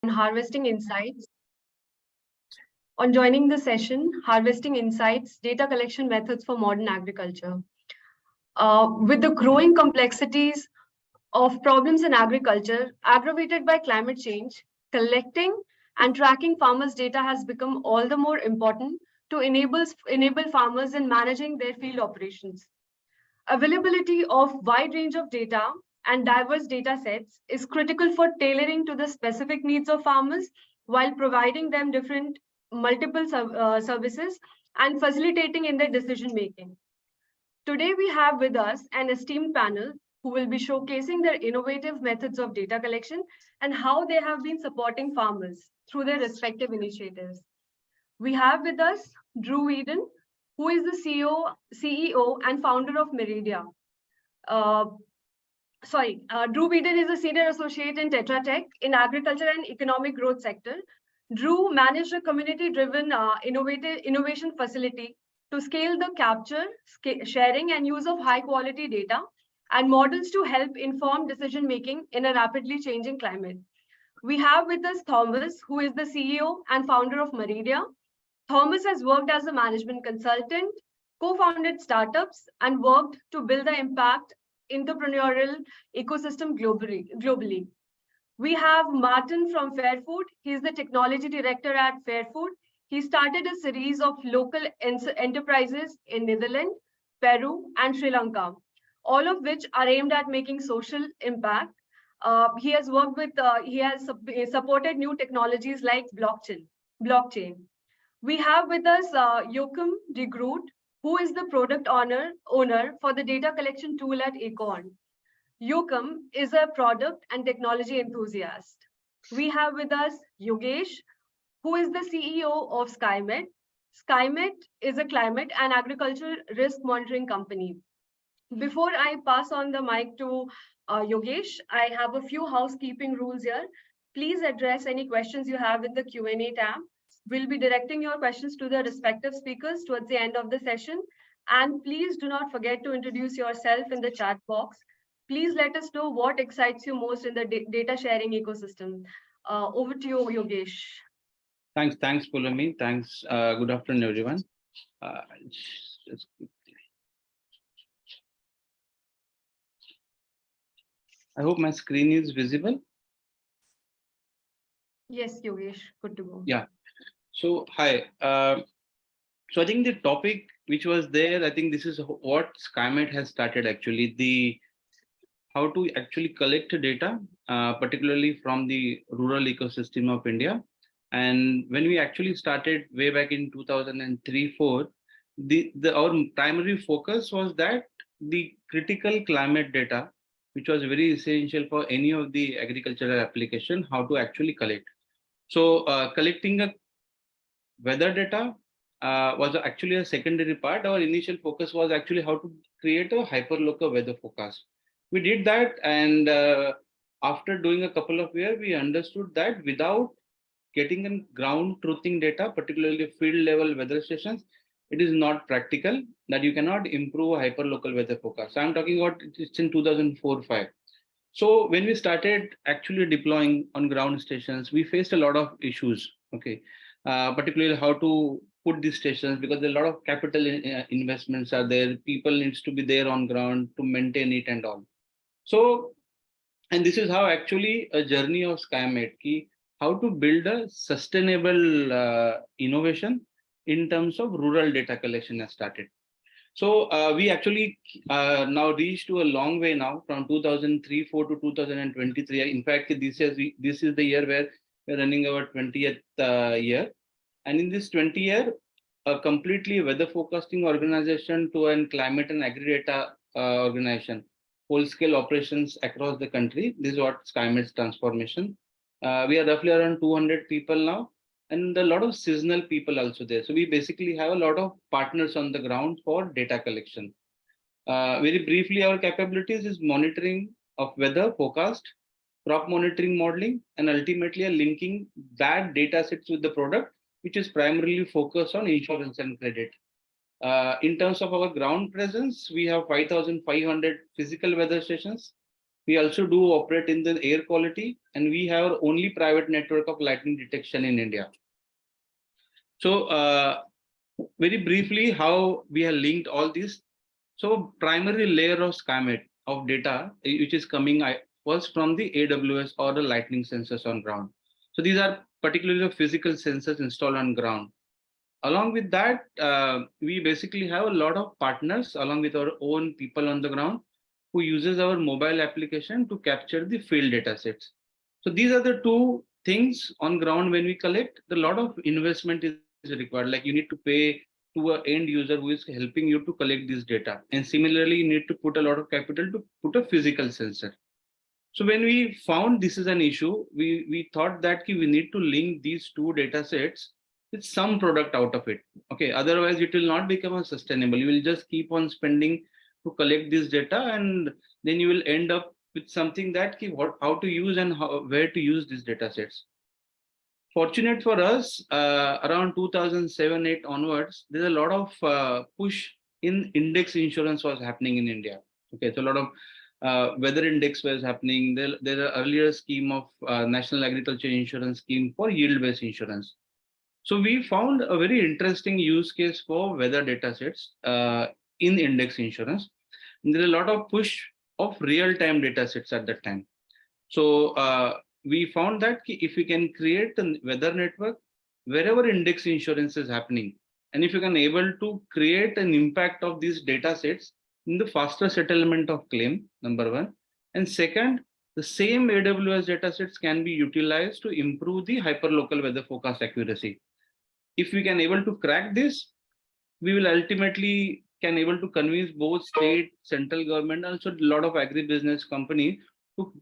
Harvesting Insights. On joining the session, Harvesting Insights, Data Collection Methods for Modern Agriculture. With the growing complexities of problems in agriculture aggravated by climate change, collecting and tracking farmers' data has become all the more important to enable farmers in managing their field operations. Availability of wide range of data and diverse data sets is critical for tailoring to the specific needs of farmers while providing them different multiple services and facilitating in their decision making. Today we have with us an esteemed panel who will be showcasing their innovative methods of data collection and how they have been supporting farmers through their respective initiatives. We have with us Drew Eden, who is the CEO and founder of Meridia. Drew Eden is a senior associate in Tetra Tech in agriculture and economic growth sector. Drew managed a community-driven innovation facility to scale the capture, sharing, and use of high-quality data and models to help inform decision-making in a rapidly changing climate. We have with us Thomas, who is the CEO and founder of Meridia. Thomas has worked as a management consultant, co-founded startups, and worked to build the impact entrepreneurial ecosystem globally. We have Martin from Fairfood. He's the technology director at Fairfood. He started a series of local enterprises in Netherlands, Peru, and Sri Lanka, all of which are aimed at making social impact. He has supported new technologies like blockchain. We have with us Joachim de Groot, who is the product owner for the data collection tool at Acorn. Joachim is a product and technology enthusiast. We have with us Yogesh, who is the CEO of SkyMet. SkyMet is a climate and agricultural risk monitoring company. Before I pass on the mic to Yogesh, I have a few housekeeping rules here. Please address any questions you have in the Q&A tab. We'll be directing your questions to the respective speakers towards the end of the session. And please do not forget to introduce yourself in the chat box. Please let us know what excites you most in the data sharing ecosystem. Over to you, Yogesh. Thanks, Pulami. Thanks. Good afternoon, everyone. I hope my screen is visible. Yes, Yogesh, good to go. Yeah. So, hi. So I think the topic which was there, I think this is what SkyMet has started actually, how to actually collect data, particularly from the rural ecosystem of India. And when we actually started way back in 2003-04, our primary focus was that the critical climate data, which was very essential for any of the agricultural application, how to actually collect. So collecting a weather data was actually a secondary part. Our initial focus was actually how to create a hyperlocal weather forecast. We did that, and after doing a couple of years, we understood that without getting a ground truthing data, particularly field level weather stations, it is not practical, that you cannot improve a hyperlocal weather forecast. So I'm talking about it's in 2004-05. So when we started actually deploying on ground stations, we faced a lot of issues, okay, particularly how to put these stations, because a lot of capital investments are there. People needs to be there on ground to maintain it and all. So, and this is how actually a journey of SkyMet, how to build a sustainable innovation in terms of rural data collection has started. So we actually now reached to a long way now from 2003-04 to 2023. In fact, this is the year where we're running our 20th year. And in this 20th year, a completely weather forecasting organization to a climate and agri-data organization, full-scale operations across the country. This is what SkyMet's transformation. We are roughly around 200 people now, and a lot of seasonal people also there. So we basically have a lot of partners on the ground for data collection. Very briefly, our capabilities is monitoring of weather forecast, crop monitoring modeling, and ultimately linking that data sets with the product, which is primarily focused on insurance and credit. In terms of our ground presence, we have 5,500 physical weather stations, We also do operate in the air quality, and we have our only private network of lightning detection in India. So very briefly, how we have linked all this. So primary layer of SkyMet of data, which is coming first from the AWS or the lightning sensors on ground. So these are particularly the physical sensors installed on ground. Along with that, we basically have a lot of partners along with our own people on the ground who uses our mobile application to capture the field data sets. So these are the two things on ground when we collect. A lot of investment is required. Like you need to pay to an end user who is helping you to collect this data. And similarly, you need to put a lot of capital to put a physical sensor. So when we found this is an issue, we thought that we need to link these two data sets with some product out of it. Okay, otherwise it will not become a sustainable. You will just keep on spending to collect this data, and then you will end up with something that how to use and where to use these data sets. Fortunate for us, around 2007-8 onwards, there's a lot of push in index insurance was happening in India. Okay, so a lot of weather index was happening. There's an earlier scheme of National Agriculture Insurance Scheme for yield-based insurance. So we found a very interesting use case for weather data sets in index insurance. And there's a lot of push of real-time data sets at that time. So we found that if we can create a weather network wherever index insurance is happening, and if you can able to create an impact of these data sets in the faster settlement of claim, number one. And second, the same AWS data sets can be utilized to improve the hyperlocal weather forecast accuracy. If we can able to crack this, we will ultimately can able to convince both state, central government, also a lot of agribusiness companies to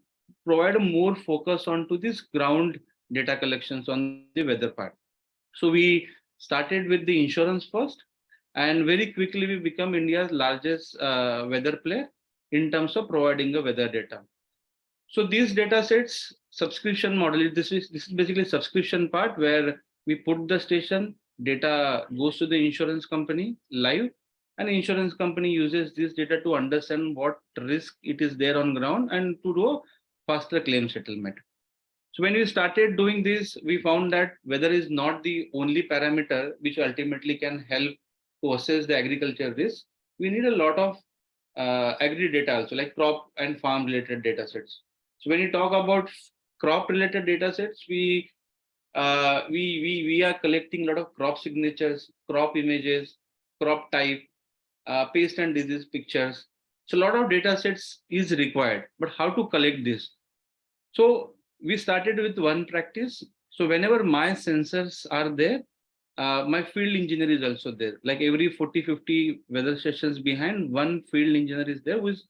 provide a more focus onto this ground data collections on the weather part. So we started with the insurance first, and very quickly we become India's largest weather player in terms of providing a weather data. So these data sets, subscription model, this is basically subscription part where we put the station, data goes to the insurance company live, and insurance company uses this data to understand what risk it is there on ground and to do a faster claim settlement. So when we started doing this, we found that weather is not the only parameter which ultimately can help to assess the agriculture risk. We need a lot of agri data also, like crop and farm related data sets. So when you talk about crop related data sets, we are collecting a lot of crop signatures, crop images, crop type, pest and disease pictures. So a lot of data sets is required, but how to collect this? So we started with one practice. So whenever my sensors are there, my field engineer is also there. Like every 40-50 weather stations behind, one field engineer is there who is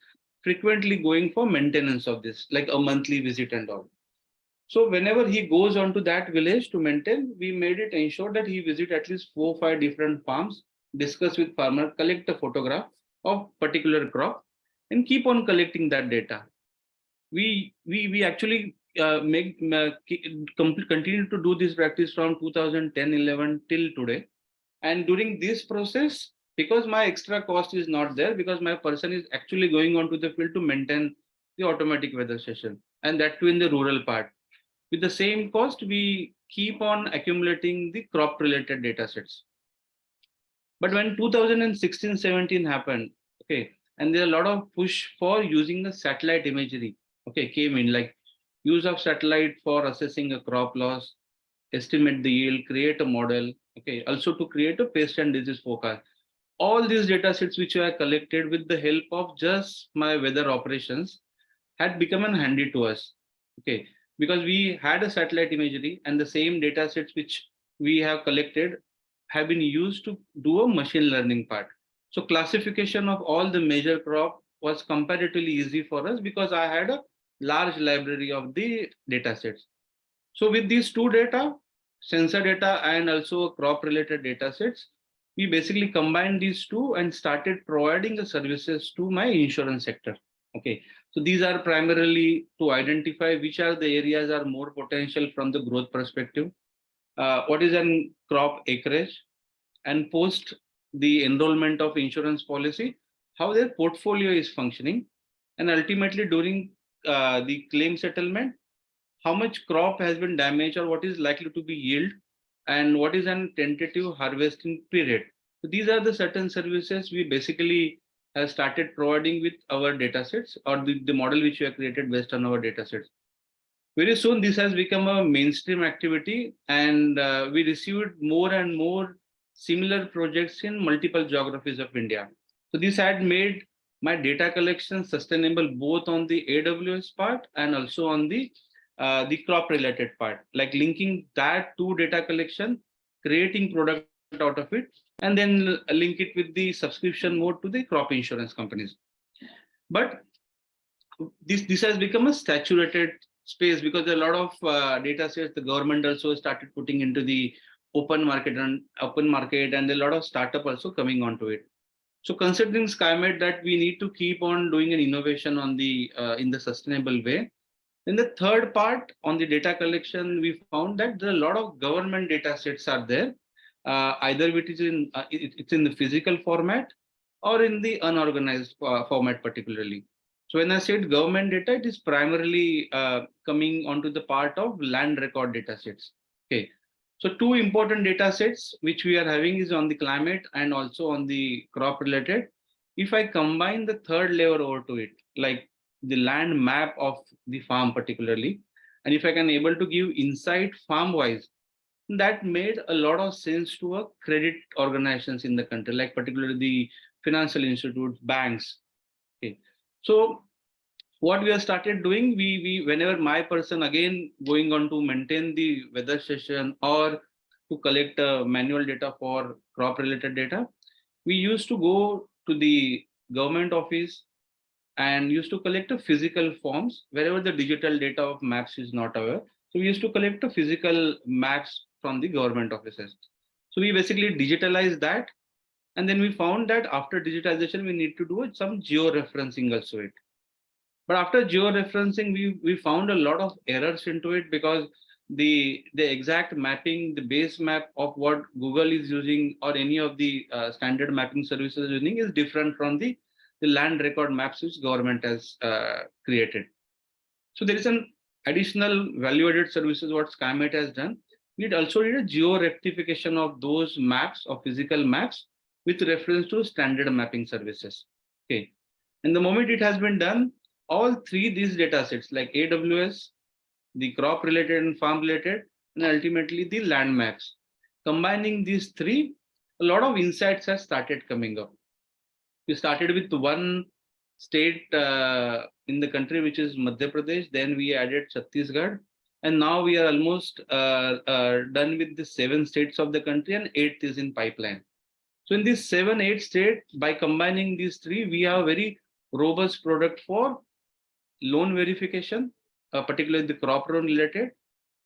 frequently going for maintenance of this, like a monthly visit and all. So whenever he goes on to that village to maintain, we made it ensure that he visit at least 4 or 5 different farms, discuss with farmer, collect a photograph of particular crop, and keep on collecting that data. We actually continue to do this practice from 2010-11 till today. And during this process, because my extra cost is not there, because my person is actually going on to the field to maintain the automatic weather station, and that too in the rural part. With the same cost, we keep on accumulating the crop related data sets. But when 2016-17 happened, okay, and there are a lot of push for using the satellite imagery, okay, came in, like use of satellite for assessing a crop loss, estimate the yield, create a model, okay, also to create a pest and disease forecast. All these data sets which I collected with the help of just my weather operations had become an handy to us, okay, because we had a satellite imagery and the same data sets which we have collected have been used to do a machine learning part. So classification of all the major crop was comparatively easy for us because I had a large library of the data sets. So with these two data, sensor data and also crop related data sets, we basically combined these two and started providing the services to my insurance sector. Okay, so these are primarily to identify which are the areas are more potential from the growth perspective. What is an crop acreage, and post the enrollment of insurance policy, how their portfolio is functioning, and ultimately during the claim settlement, how much crop has been damaged or what is likely to be yield, and what is an tentative harvesting period. So these are the certain services we basically have started providing with our datasets, or the model which we have created based on our datasets. Very soon, this has become a mainstream activity, and we received more and more similar projects in multiple geographies of India. So this had made my data collection sustainable both on the AWS part and also on the crop related part, like linking that to data collection, creating product out of it, and then link it with the subscription mode to the crop insurance companies. But this has become a saturated space because there are a lot of data sets the government also started putting into the open market, and a lot of startup also coming onto it. So considering SkyMed that we need to keep on doing an innovation on the in the sustainable way. Then the third part on the data collection, we found that there are a lot of government data sets are there, either it's in the physical format or in the unorganized format particularly. So when I said government data, it is primarily coming onto the part of land record data sets. Okay. So two important data sets which we are having is on the climate and also on the crop related. If I combine the third layer over to it, like the land map of the farm particularly, and if I can able to give insight farm wise, that made a lot of sense to a credit organizations in the country, like particularly the financial institutes, banks. Okay. So what we have started doing, we whenever my person again going on to maintain the weather station or to collect manual data for crop related data, we used to go to the government office and used to collect a physical forms wherever the digital data of maps is not aware. So we used to collect a physical maps from the government offices. So we basically digitalize that, and then we found that after digitization we need to do some geo-referencing also it. But after geo-referencing, we found a lot of errors into it because the exact mapping, the base map of what Google is using or any of the standard mapping services using is different from the land record maps which government has created. So there is an additional value-added services what SkyMate has done. We also did a geo-rectification of those maps of physical maps with reference to standard mapping services. Okay, and the moment it has been done, all three these data sets like AWS, the crop related and farm related, and ultimately the land maps. Combining these three, a lot of insights have started coming up. We started with one state in the country, which is Madhya Pradesh. Then we added Chhattisgarh, and now we are almost done with the 7 states of the country, and 8th is in pipeline. So in these 7, 8 states, by combining these three, we have a very robust product for loan verification, particularly the crop loan related,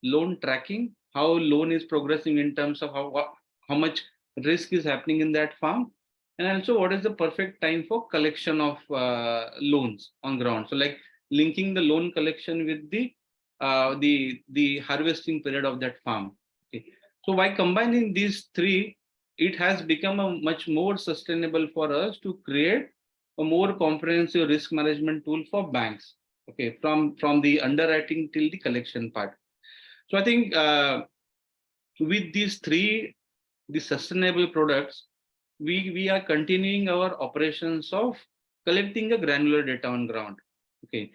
loan tracking, how loan is progressing in terms of how much risk is happening in that farm, and also what is the perfect time for collection of loans on ground. So like linking the loan collection with the harvesting period of that farm. Okay. So by combining these three, it has become a much more sustainable for us to create a more comprehensive risk management tool for banks. Okay, from the underwriting till the collection part. So I think with these three, the sustainable products, we are continuing our operations of collecting a granular data on ground. Okay,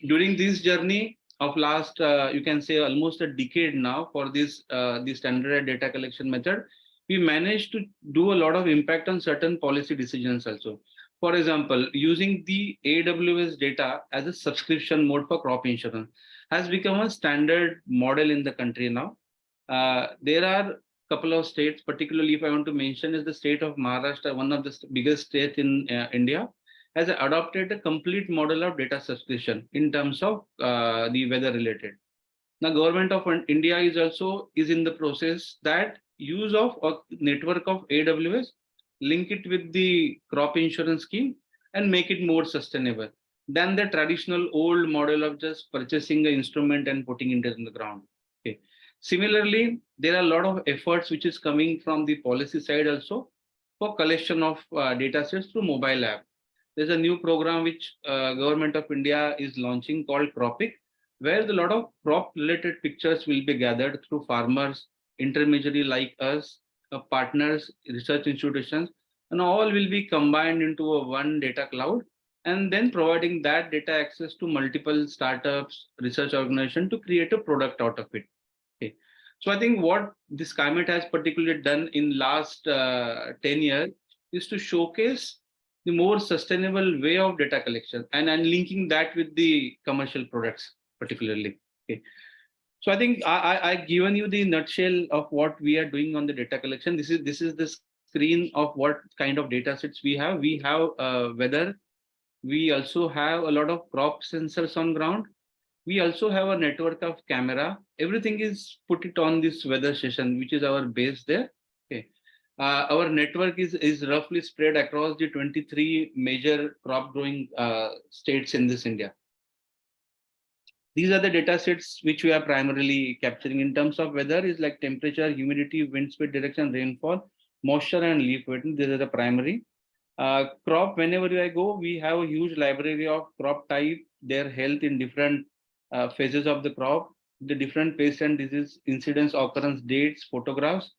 during this journey of last you can say almost a decade now for this the standardized data collection method, we managed to do a lot of impact on certain policy decisions also. For example, using the AWS data as a subscription mode for crop insurance has become a standard model in the country now. There are a couple of states, particularly if I want to mention, is the state of Maharashtra, one of the biggest states in India, has adopted a complete model of data subscription in terms of the weather related. Now, government of India is in the process that use of a network of AWS, link it with the crop insurance scheme, and make it more sustainable than the traditional old model of just purchasing an instrument and putting it in the ground. Okay. Similarly, there are a lot of efforts which is coming from the policy side also for collection of data sets through mobile app. there's a new program which government of India is launching called Cropic, where a lot of crop related pictures will be gathered through farmers, intermediary like us, partners, research institutions, and all will be combined into a one data cloud, and then providing that data access to multiple startups, research organization to create a product out of it. Okay. So I think what this climate has particularly done in last 10 years is to showcase the more sustainable way of data collection and linking that with the commercial products particularly. Okay. So I think I given you the nutshell of what we are doing on the data collection. This is the screen of what kind of data sets we have. We have weather. We also have a lot of crop sensors on ground. We also have a network of camera. Everything is put it on this weather station, which is our base there. Okay. Our network is roughly spread across the 23 major crop growing states in this India. These are the data sets which we are primarily capturing in terms of weather is like temperature, humidity, wind speed, direction, rainfall, moisture, and leaf weighting. These are the primary. Crop, whenever I go, we have a huge library of crop type, their health in different phases of the crop, the different pest and disease incidence, occurrence dates, photographs.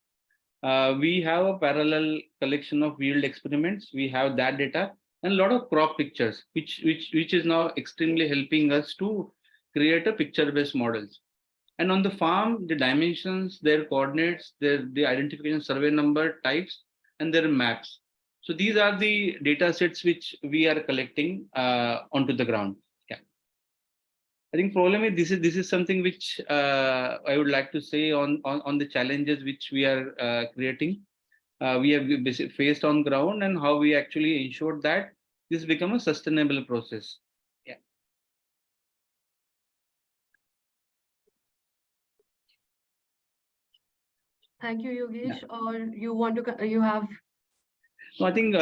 We have a parallel collection of field experiments. We have that data and a lot of crop pictures, which is now extremely helping us to create a picture-based models. And on the farm, the dimensions, their coordinates, the identification survey number, types, and their maps. So these are the data sets which we are collecting onto the ground. Yeah. I think problem is this is something which I would like to say on the challenges which we are creating. We have faced on ground and how we actually ensure that this become a sustainable process. Yeah. Thank you, Yeah. Yogesh. Or you want to, you have. So I think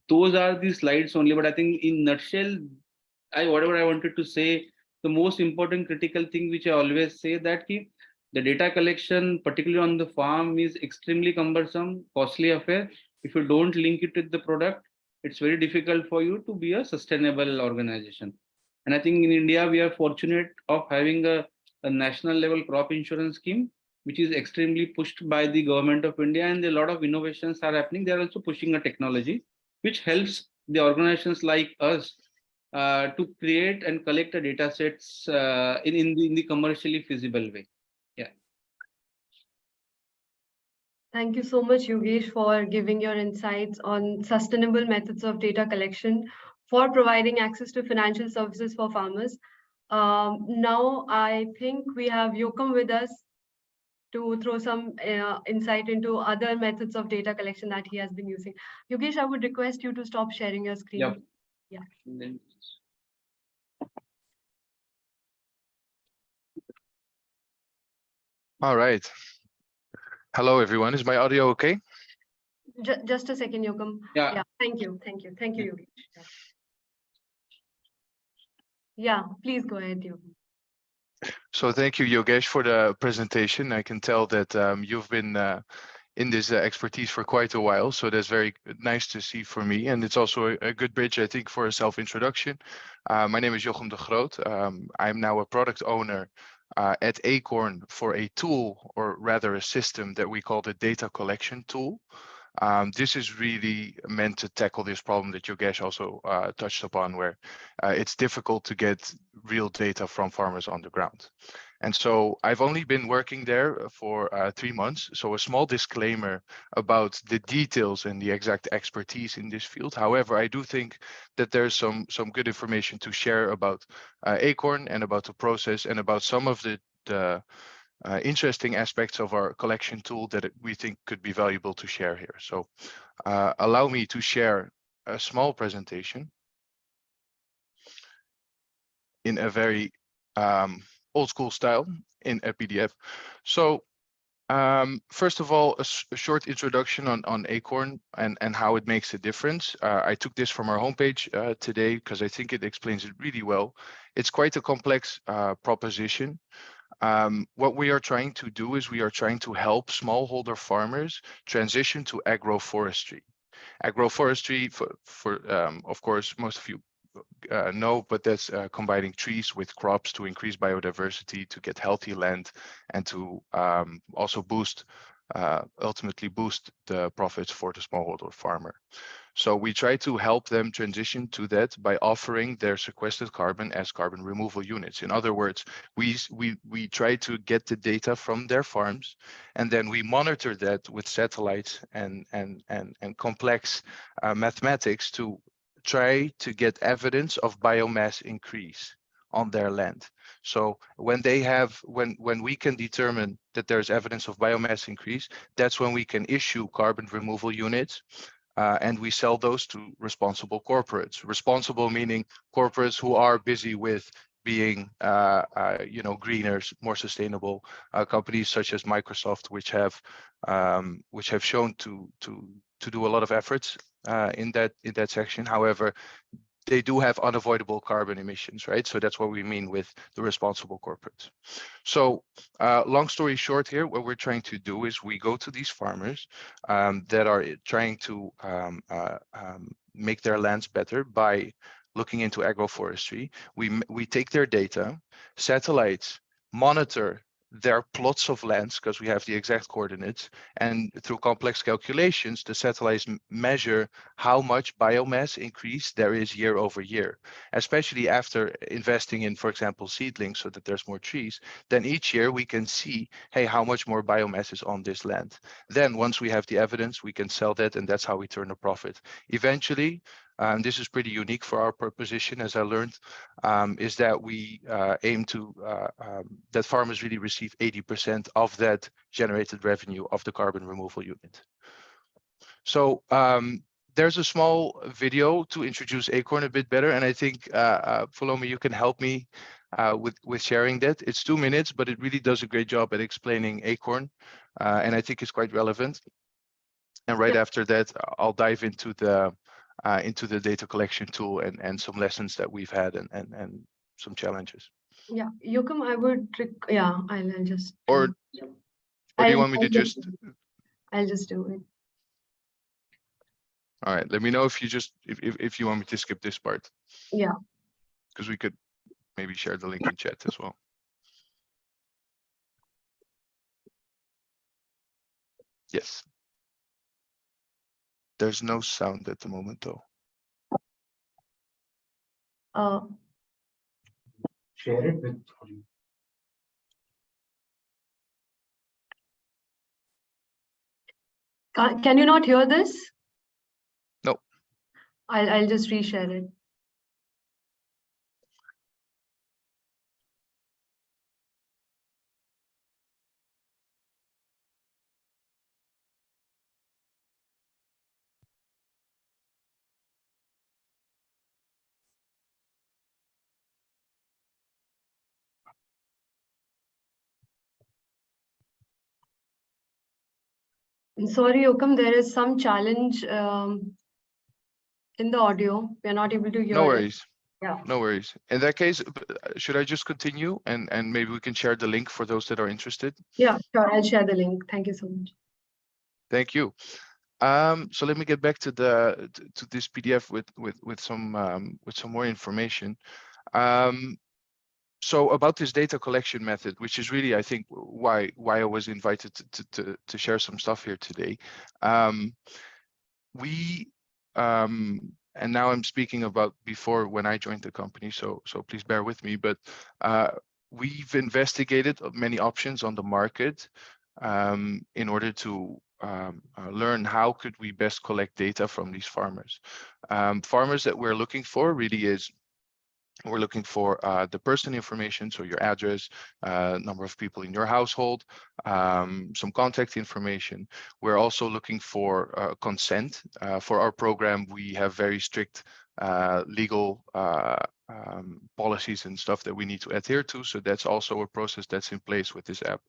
those are the slides only, but I think in nutshell, whatever I wanted to say, the most important critical thing which I always say that the data collection, particularly on the farm, is extremely cumbersome, costly affair. If you don't link it with the product, it's very difficult for you to be a sustainable organization. And I think in India, we are fortunate of having a national level crop insurance scheme which is extremely pushed by the government of India, and a lot of innovations are happening. They are also pushing a technology which helps the organizations like us to create and collect the data sets in the commercially feasible way. Yeah. Thank you so much, Yogesh, for giving your insights on sustainable methods of data collection for providing access to financial services for farmers. Now, I think we have Yokum with us to throw some insight into other methods of data collection that he has been using. Yogesh, I would request you to stop sharing your screen. Yep. Yeah. All right. Hello, everyone. Is my audio okay? Just a second, Yokum. Yeah. Thank you. Thank you. Thank you, Yogesh. Yeah, please go ahead, Yokum. So thank you, Yogesh, for the presentation. I can tell that you've been in this expertise for quite a while, so that's very nice to see for me. And it's also a good bridge, I think, for a self-introduction. My name is Jochem de Groot. I'm now a product owner at Acorn for a tool, or rather a system that we call the data collection tool. This is really meant to tackle this problem that Yogesh also touched upon, where it's difficult to get real data from farmers on the ground. And so I've only been working there for 3 months. So a small disclaimer about the details and the exact expertise in this field. However, I do think that there's some good information to share about Acorn and about the process and about some of the interesting aspects of our collection tool that we think could be valuable to share here. So allow me to share a small presentation in a very old school style in a PDF. So first of all, a short introduction on Acorn and how it makes a difference. I took this from our homepage today because I think it explains it really well. It's quite a complex proposition. What we are trying to do is we are trying to help smallholder farmers transition to agroforestry. Agroforestry, of course, most of you know, but that's combining trees with crops to increase biodiversity, to get healthy land, and to also ultimately boost the profits for the smallholder farmer. So we try to help them transition to that by offering their sequestered carbon as carbon removal units. In other words, we try to get the data from their farms, and then we monitor that with satellites and complex mathematics to try to get evidence of biomass increase on their land. So when we can determine that there's evidence of biomass increase, that's when we can issue carbon removal units. And we sell those to responsible corporates. Responsible meaning corporates who are busy with being, greener, more sustainable companies such as Microsoft, which have shown to do a lot of efforts in that section. However, they do have unavoidable carbon emissions, right? So that's what we mean with the responsible corporates. So long story short here, what we're trying to do is we go to these farmers that are trying to make their lands better by looking into agroforestry. We take their data, satellites monitor their plots of lands because we have the exact coordinates, and through complex calculations, the satellites measure how much biomass increase there is year over year, especially after investing in, for example, seedlings so that there's more trees. Then each year we can see, hey, how much more biomass is on this land. Then once we have the evidence, we can sell that, and that's how we turn a profit. Eventually, this is pretty unique for our proposition, as I learned, is that we aim to that farmers really receive 80% of that generated revenue of the carbon removal unit. So there's a small video to introduce Acorn a bit better, and I think Folome, you can help me with sharing that. It's 2 minutes, but it really does a great job at explaining Acorn, and I think it's quite relevant. And right after that, I'll dive into the data collection tool and some lessons that we've had and some challenges. Yeah, Yoakum, I'll just. Or do you want me to just? I'll just do it. All right. Let me know if you want me to skip this part. Yeah. Because we could maybe share the link in chat as well. Yes. There's no sound at the moment, though. Share it with. Can you not hear this? No. I'll just reshare it. Sorry, Yoakum, there is some challenge in the audio. We're not able to hear No worries. it. Yeah. No worries. In that case, should I just continue and maybe we can share the link for those that are interested? Yeah, sure. I'll share the link. Thank you so much. Thank you. So let me get back to this PDF with some more information. So about this data collection method, which is really, I think, why I was invited to share some stuff here today. And now I'm speaking about before when I joined the company, so please bear with me. But we've investigated many options on the market in order to learn how could we best collect data from these farmers. Farmers that we're looking for really is, we're looking for the person information, so your address, number of people in your household, some contact information. We're also looking for consent. For our program, we have very strict legal policies and stuff that we need to adhere to. So that's also a process that's in place with this app.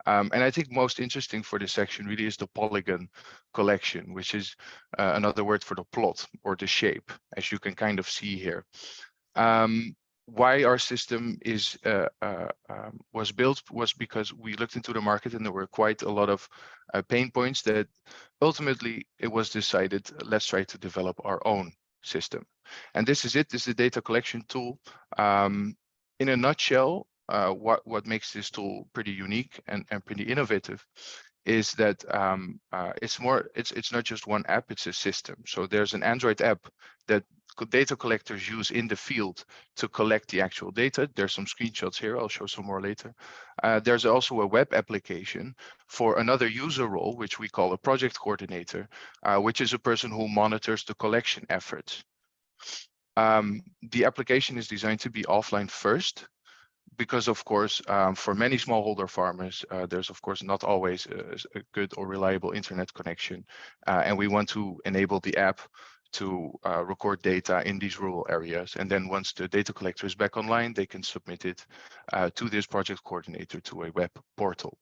And I think most interesting for this section really is the polygon collection, which is another word for the plot or the shape, as you can kind of see here. why our system was built was because we looked into the market and there were quite a lot of pain points that ultimately it was decided, let's try to develop our own system. And this is it. This is the data collection tool. In a nutshell, what makes this tool pretty unique and pretty innovative is that it's not just one app, it's a system. So there's an Android app that data collectors use in the field to collect the actual data. There's some screenshots here. I'll show some more later. There's also a web application for another user role, which we call a project coordinator, which is a person who monitors the collection efforts. The application is designed to be offline first, because of course, for many smallholder farmers, there's of course not always a good or reliable internet connection. And we want to enable the app to record data in these rural areas. And then once the data collector is back online, they can submit it to this project coordinator to a web portal.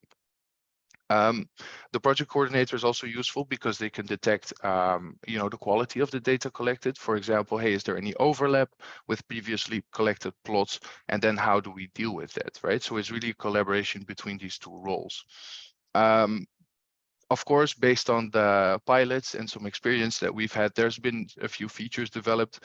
The project coordinator is also useful because they can detect, the quality of the data collected. For example, hey, is there any overlap with previously collected plots? And then how do we deal with that, right? So it's really a collaboration between these two roles. Of course, based on the pilots and some experience that we've had, there's been a few features developed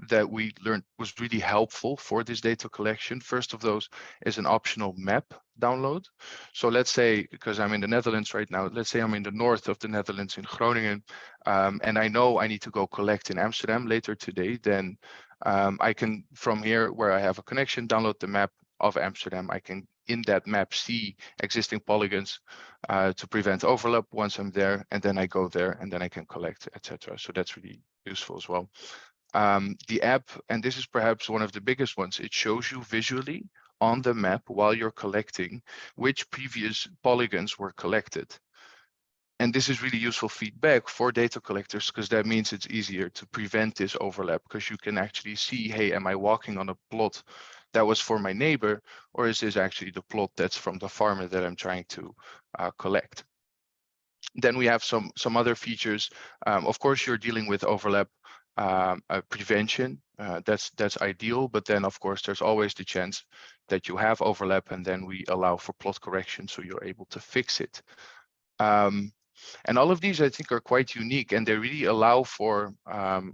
that we learned was really helpful for this data collection. First of those is an optional map download. So let's say, because I'm in the Netherlands right now, let's say I'm in the north of the Netherlands in Groningen, and I know I need to go collect in Amsterdam later today, then I can, from here where I have a connection, download the map of Amsterdam. I can, in that map, see existing polygons to prevent overlap once I'm there, and then I go there and then I can collect, etc. So that's really useful as well. The app, and this is perhaps one of the biggest ones, it shows you visually on the map while you're collecting which previous polygons were collected. And this is really useful feedback for data collectors, because that means it's easier to prevent this overlap, because you can actually see, hey, am I walking on a plot that was for my neighbor, or is this actually the plot that's from the farmer that I'm trying to collect? Then we have some other features. Of course, you're dealing with overlap prevention. That's ideal, but then of course there's always the chance that you have overlap, and then we allow for plot correction, so you're able to fix it. And all of these, I think, are quite unique, and they really allow for,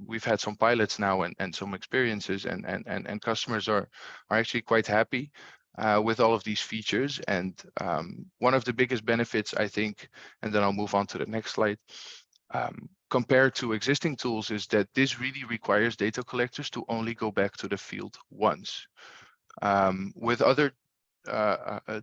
we've had some pilots now and some experiences, and customers are actually quite happy with all of these features. And one of the biggest benefits, I think, and then I'll move on to the next slide, compared to existing tools, is that this really requires data collectors to only go back to the field once. With other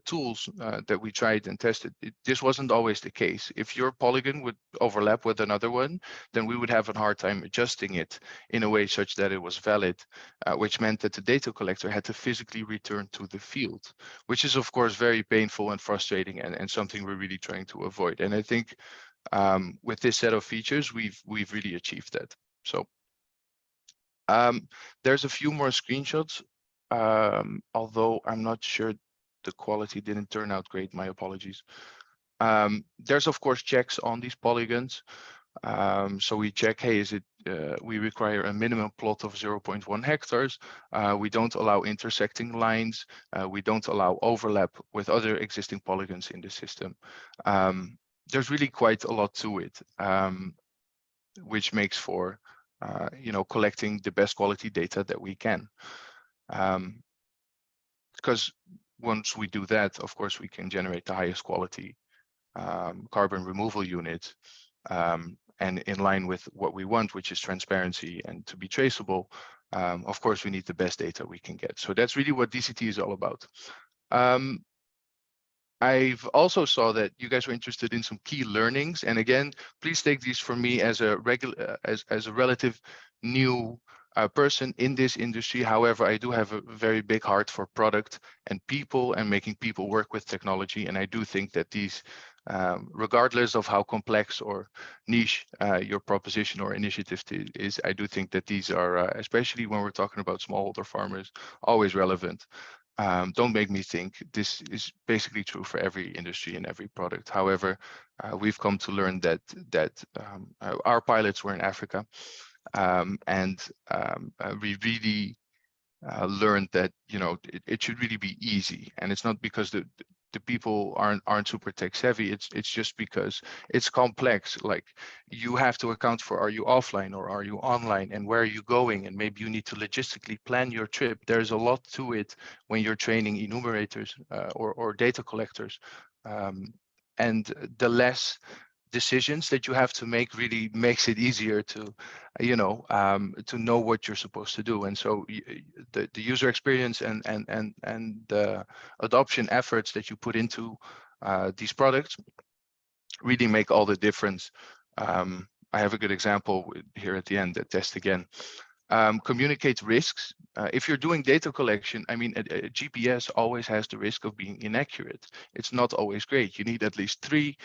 tools that we tried and tested, this wasn't always the case. If your polygon would overlap with another one, then we would have a hard time adjusting it in a way such that it was valid, which meant that the data collector had to physically return to the field, which is of course very painful and frustrating, and something we're really trying to avoid. And I think with this set of features, we've really achieved that. So there's a few more screenshots, although I'm not sure the quality didn't turn out great, my apologies. There's of course checks on these polygons. So we check, hey, is it, we require a minimum plot of 0.1 hectares. We don't allow intersecting lines. We don't allow overlap with other existing polygons in the system. There's really quite a lot to it, which makes for collecting the best quality data that we can. Because once we do that, of course, we can generate the highest quality carbon removal unit, and in line with what we want, which is transparency and to be traceable. Of course, we need the best data we can get. So that's really what DCT is all about. I've also saw that you guys were interested in some key learnings, and again, please take these from me as a regular, as a relative new person in this industry. However, I do have a very big heart for product and people and making people work with technology, and I do think that these, regardless of how complex or niche your proposition or initiative is, I do think that these are, especially when we're talking about smallholder farmers, always relevant. Don't make me think this is basically true for every industry and every product. However, we've come to learn that our pilots were in Africa, and we really learned that it should really be easy, and it's not because the people aren't super tech savvy. It's just because it's complex. Like, you have to account for, are you offline or are you online, and where are you going, and maybe you need to logistically plan your trip. There's a lot to it when you're training enumerators or data collectors, and the less decisions that you have to make really makes it easier to know what you're supposed to do. And so the user experience and the adoption efforts that you put into these products really make all the difference. I have a good example here at the end, that test again. Communicate risks. If you're doing data collection, I mean, a GPS always has the risk of being inaccurate. It's not always great. You need at least 3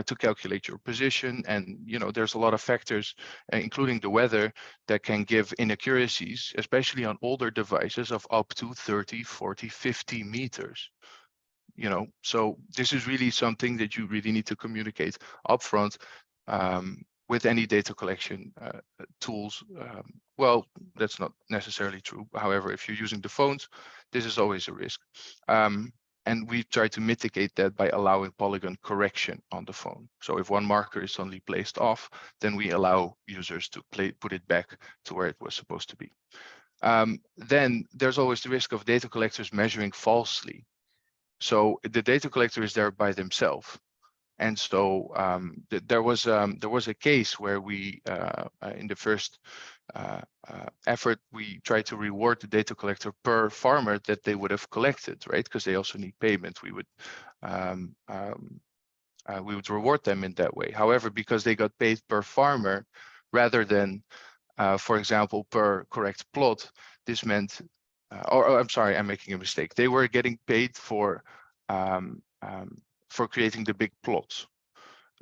to calculate your position. And, there's a lot of factors, including the weather, that can give inaccuracies, especially on older devices, of up to 30, 40, 50 meters. So this is really something that you really need to communicate upfront with any data collection tools. Well, that's not necessarily true. However, if you're using the phones, this is always a risk. And we try to mitigate that by allowing polygon correction on the phone. So if one marker is suddenly placed off, then we allow users to put it back to where it was supposed to be. Then there's always the risk of data collectors measuring falsely. So the data collector is there by themselves. And so there was a case where we, in the first effort, we tried to reward the data collector per farmer that they would have collected, right? Because they also need payment. We would reward them in that way. However, because they got paid per farmer rather than, for example, per correct plot, this meant, or I'm sorry, I'm making a mistake. They were getting paid for creating the big plots.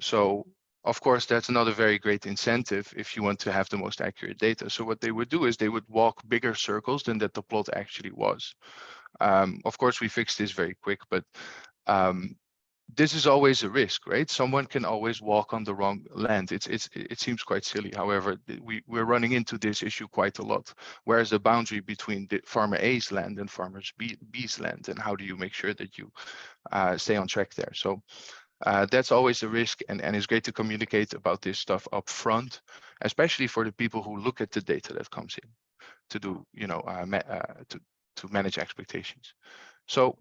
So of course, that's not a very great incentive if you want to have the most accurate data. So what they would do is they would walk bigger circles than that the plot actually was. Of course, we fixed this very quick, but this is always a risk, right? Someone can always walk on the wrong land. It seems quite silly. However, we're running into this issue quite a lot. Where's the boundary between the farmer A's land and farmer B's land, and how do you make sure that you stay on track there? So that's always a risk, and it's great to communicate about this stuff up front, especially for the people who look at the data that comes in to do, to manage expectations. So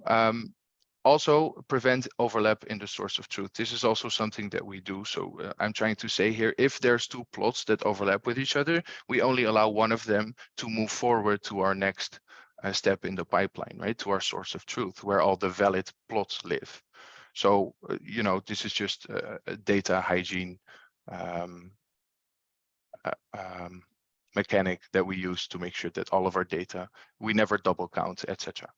also prevent overlap in the source of truth. This is also something that we do. So I'm trying to say here, if there's 2 plots that overlap with each other, we only allow one of them to move forward to our next step in the pipeline, right? To our source of truth, where all the valid plots live. So, this is just a data hygiene mechanic that we use to make sure that all of our data, we never double count, etc.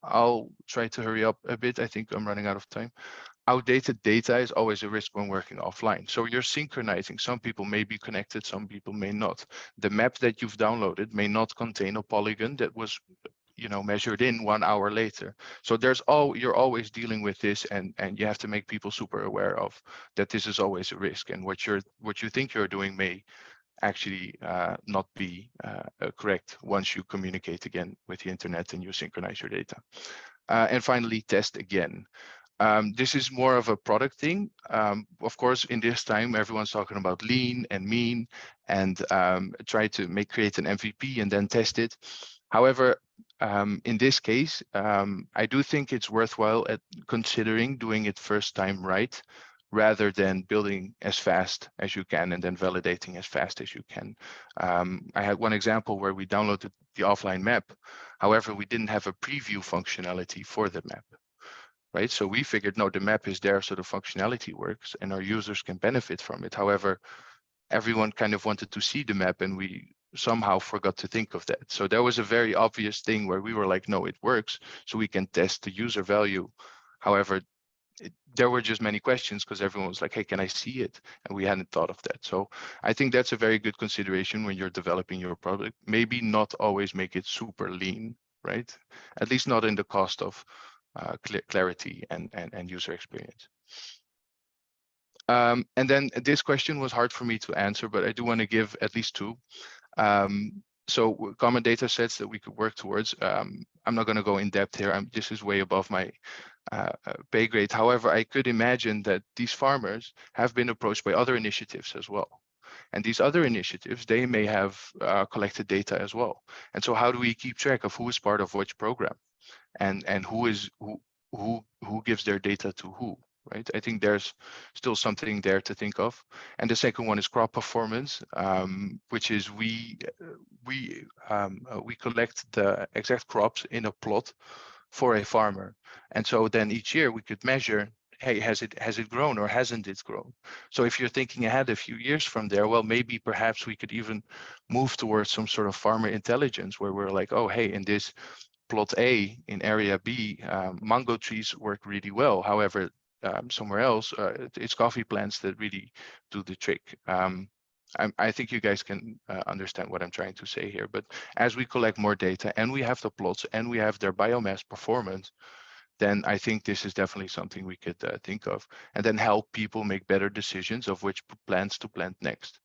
I'll try to hurry up a bit. I think I'm running out of time. Outdated data is always a risk when working offline. So you're synchronizing. Some people may be connected, some people may not. The map that you've downloaded may not contain a polygon that was measured in 1 hour later. So you're always dealing with this, and you have to make people super aware of that. This is always a risk, and what you think you're doing may actually not be correct once you communicate again with the internet and you synchronize your data. And finally, test again. This is more of a product thing. Of course, in this time, everyone's talking about lean and mean, and try to create an MVP and then test it. However, in this case, I do think it's worthwhile at considering doing it first time right, rather than building as fast as you can and then validating as fast as you can. I had one example where we downloaded the offline map. However, we didn't have a preview functionality for the map, right? So we figured, no, the map is there, so the functionality works and our users can benefit from it. However, everyone kind of wanted to see the map, and we somehow forgot to think of that. So that was a very obvious thing where we were like, no, it works, so we can test the user value. However, there were just many questions because everyone was like, hey, can I see it? And we hadn't thought of that. So I think that's a very good consideration when you're developing your product. Maybe not always make it super lean, right? At least not in the cost of clarity and user experience. And then this question was hard for me to answer, but I do want to give at least 2. So common data sets that we could work towards. I'm not going to go in depth here. This is way above my pay grade. However, I could imagine that these farmers have been approached by other initiatives as well. And these other initiatives, they may have collected data as well. And so how do we keep track of who is part of which program and who gives their data to who? Right. I think there's still something there to think of. And the second one is crop performance, which is we collect the exact crops in a plot for a farmer. And so then each year we could measure, hey, has it grown or hasn't it grown? So if you're thinking ahead a few years from there, well, maybe perhaps we could even move towards some sort of farmer intelligence where we're like, oh, hey, in this plot A in area B, mango trees work really well. However, somewhere else, it's coffee plants that really do the trick. I think you guys can understand what I'm trying to say here. But as we collect more data and we have the plots and we have their biomass performance, then I think this is definitely something we could think of, and then help people make better decisions of which plants to plant next.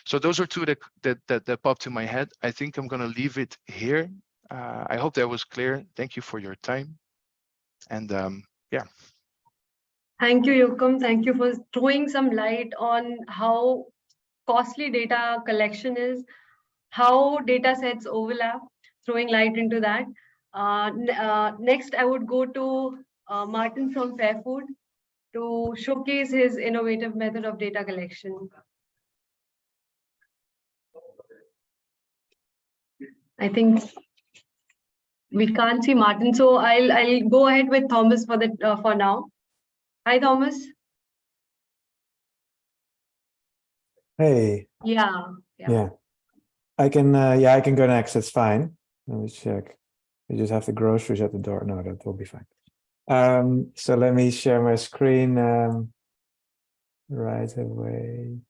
So those are two that popped in my head. I think I'm going to leave it here. I hope that was clear. Thank you for your time. And yeah. Thank you, Yokum. Thank you for throwing some light on how costly data collection is, how data sets overlap, throwing light into that. Next, I would go to Martin from Fairfood to showcase his innovative method of data collection. I think we can't see Martin, so I'll go ahead with Thomas for now. Hi, Thomas. Hey. Yeah. I can go next. It's fine. Let me check. You just have the groceries at the door. No, that will be fine. So let me share my screen right away.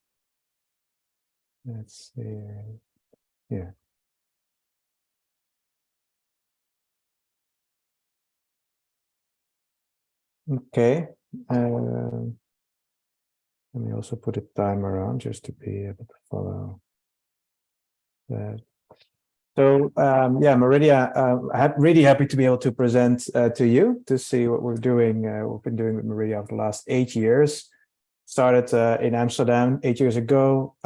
Let's see. Yeah. Okay. Let me also put a timer on just to be able to follow that. So yeah, Meridia, really happy to be able to present to you to see what we're doing. We've been doing with Meridia over the last 8 years. Started in Amsterdam 8 years ago.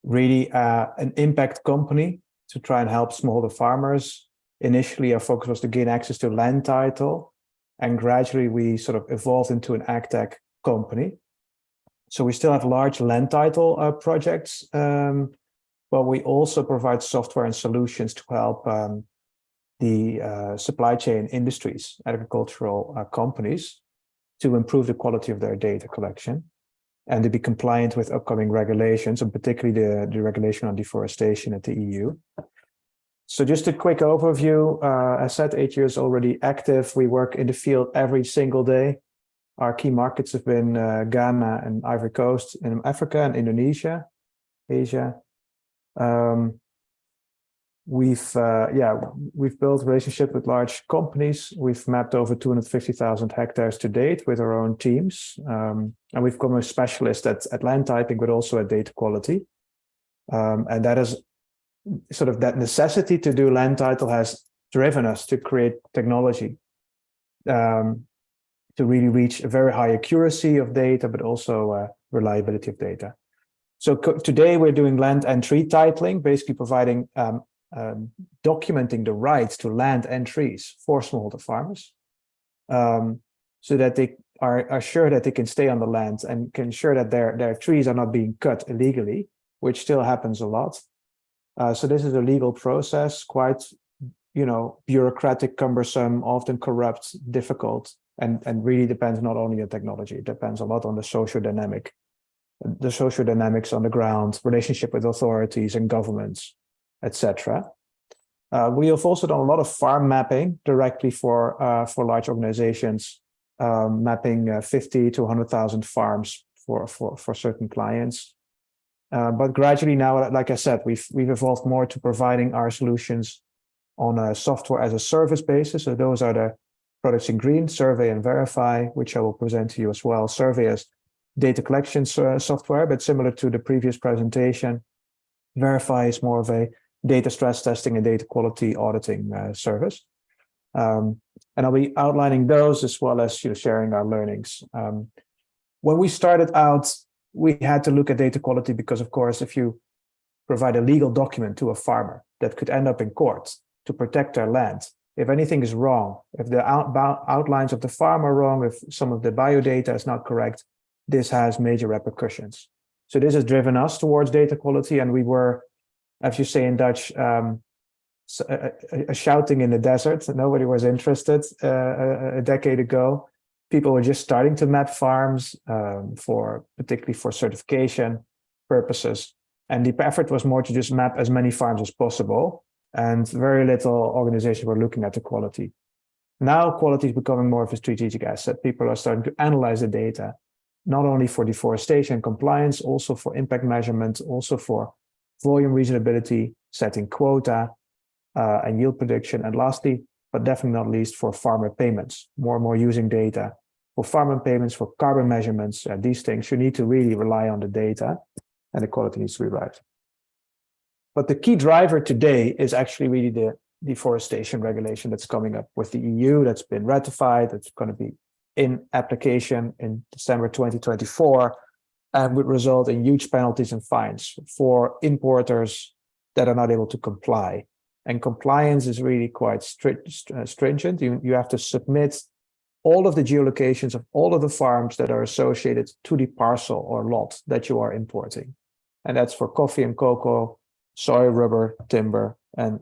Really an impact company to try and help smallholder farmers. Initially, our focus was to gain access to land title, and gradually we sort of evolved into an agtech company. So we still have large land title projects, but we also provide software and solutions to help the supply chain industries, agricultural companies, to improve the quality of their data collection and to be compliant with upcoming regulations, and particularly the regulation on deforestation at the EU. So just a quick overview. I said 8 years already active. We work in the field every single day. Our key markets have been Ghana and Ivory Coast, in Africa and Indonesia, Asia. We've built relationships with large companies. We've mapped over 250,000 hectares to date with our own teams. And we've become a specialist at land typing, but also at data quality. And that is sort of that necessity to do land title has driven us to create technology to really reach a very high accuracy of data, but also reliability of data. So today we're doing land and tree titling, basically providing documenting the rights to land and trees for smallholder farmers, so that they are sure that they can stay on the land and can ensure that their trees are not being cut illegally, which still happens a lot. So this is a legal process, quite, bureaucratic, cumbersome, often corrupt, difficult, and really depends not only on technology, it depends a lot on the social dynamics on the ground, relationship with authorities and governments, etc. We have also done a lot of farm mapping directly for large organizations, mapping 50 to 100,000 farms for certain clients. But gradually now, like I said, we've evolved more to providing our solutions on a software as a service basis. So those are the products in green, Survey and Verify, which I will present to you as well. Survey as data collection software, but similar to the previous presentation, Verify is more of a data stress testing and data quality auditing service. And I'll be outlining those as well as sharing our learnings. When we started out, we had to look at data quality because, of course, if you provide a legal document to a farmer that could end up in court to protect their land, if anything is wrong, if the outlines of the farm are wrong, if some of the biodata is not correct, this has major repercussions. So this has driven us towards data quality, and we were, as you say in Dutch, shouting in the desert. Nobody was interested a decade ago. People were just starting to map farms particularly for certification purposes. And the effort was more to just map as many farms as possible. And very little organizations were looking at the quality. Now quality is becoming more of a strategic asset. People are starting to analyze the data, not only for deforestation and compliance, also for impact measurement, also for volume reasonability, setting quota, and yield prediction. And lastly, but definitely not least, for farmer payments, more and more using data for farmer payments, for carbon measurements, these things. You need to really rely on the data, and the quality needs to be right. But the key driver today is actually really the deforestation regulation that's coming up with the EU, that's been ratified, that's going to be in application in December 2024, and would result in huge penalties and fines for importers that are not able to comply. And compliance is really quite stringent. You have to submit all of the geolocations of all of the farms that are associated to the parcel or lot that you are importing. And that's for coffee and cocoa, soy, rubber, timber, and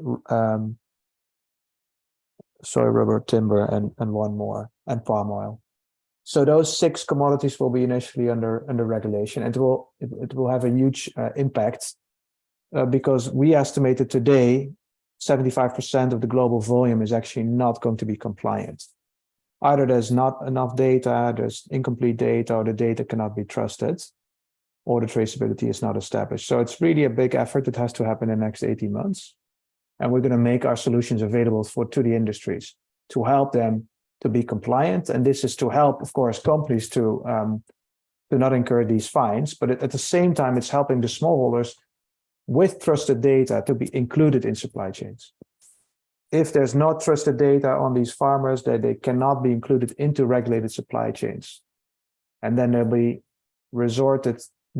one more, and palm oil. So those 6 commodities will be initially under regulation, and it will have a huge impact because we estimated today 75% of the global volume is actually not going to be compliant. Either there's not enough data, there's incomplete data, or the data cannot be trusted, or the traceability is not established. So it's really a big effort that has to happen in the next 18 months. And we're going to make our solutions available to the industries to help them to be compliant. And this is to help, of course, companies to not incur these fines. But at the same time, it's helping the smallholders with trusted data to be included in supply chains. If there's not trusted data on these farmers, that they cannot be included into regulated supply chains. And then they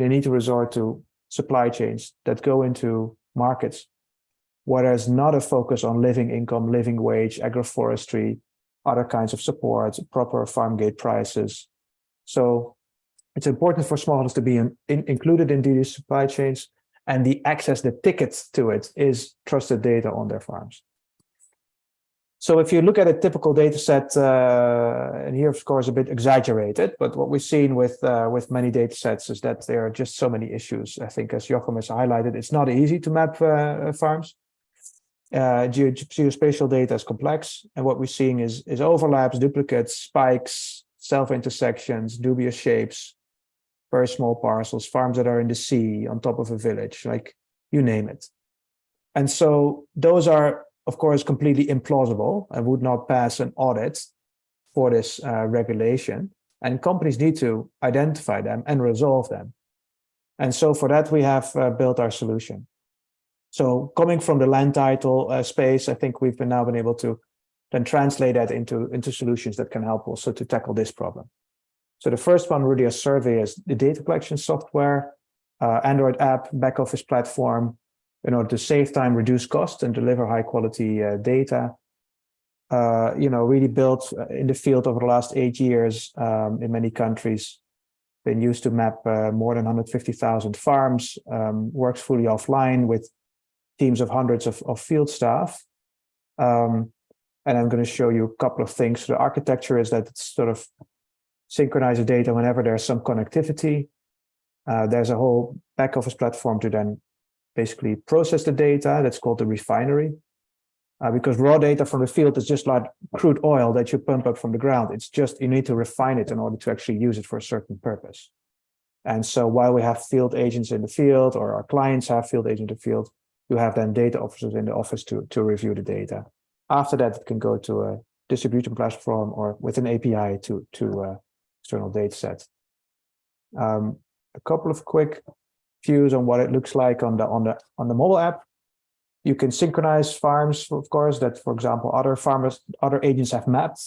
need to resort to supply chains that go into markets where there's not a focus on living income, living wage, agroforestry, other kinds of support, proper farm gate prices. So it's important for smallholders to be included in these supply chains, and the ticket to it is trusted data on their farms. So if you look at a typical data set, and here, of course, a bit exaggerated, but what we've seen with many data sets is that there are just so many issues. I think, as Jochem has highlighted, it's not easy to map farms. Geospatial data is complex, and what we're seeing is overlaps, duplicates, spikes, self-intersections, dubious shapes, very small parcels, farms that are in the sea, on top of a village, like you name it. And so those are, of course, completely implausible and would not pass an audit for this regulation. And companies need to identify them and resolve them. And so for that, we have built our solution. So coming from the land title space, I think we've now been able to then translate that into solutions that can help also to tackle this problem. So the first one, really a survey, is the data collection software, Android app, back office platform, in order to save time, reduce cost, and deliver high quality data. Really built in the field over the last 8 years in many countries. Been used to map more than 150,000 farms, works fully offline with teams of hundreds of field staff. And I'm going to show you a couple of things. So the architecture is that it's sort of synchronize the data whenever there's some connectivity. There's a whole back office platform to then basically process the data. That's called the refinery. Because raw data from the field is just like crude oil that you pump up from the ground. It's just, you need to refine it in order to actually use it for a certain purpose. And so while we have field agents in the field, or our clients have field agents in the field, you have then data officers in the office to review the data. After that, it can go to a distribution platform or with an API to external data set. A couple of quick views on what it looks like on the mobile app. You can synchronize farms, of course, that, for example, other agents have mapped.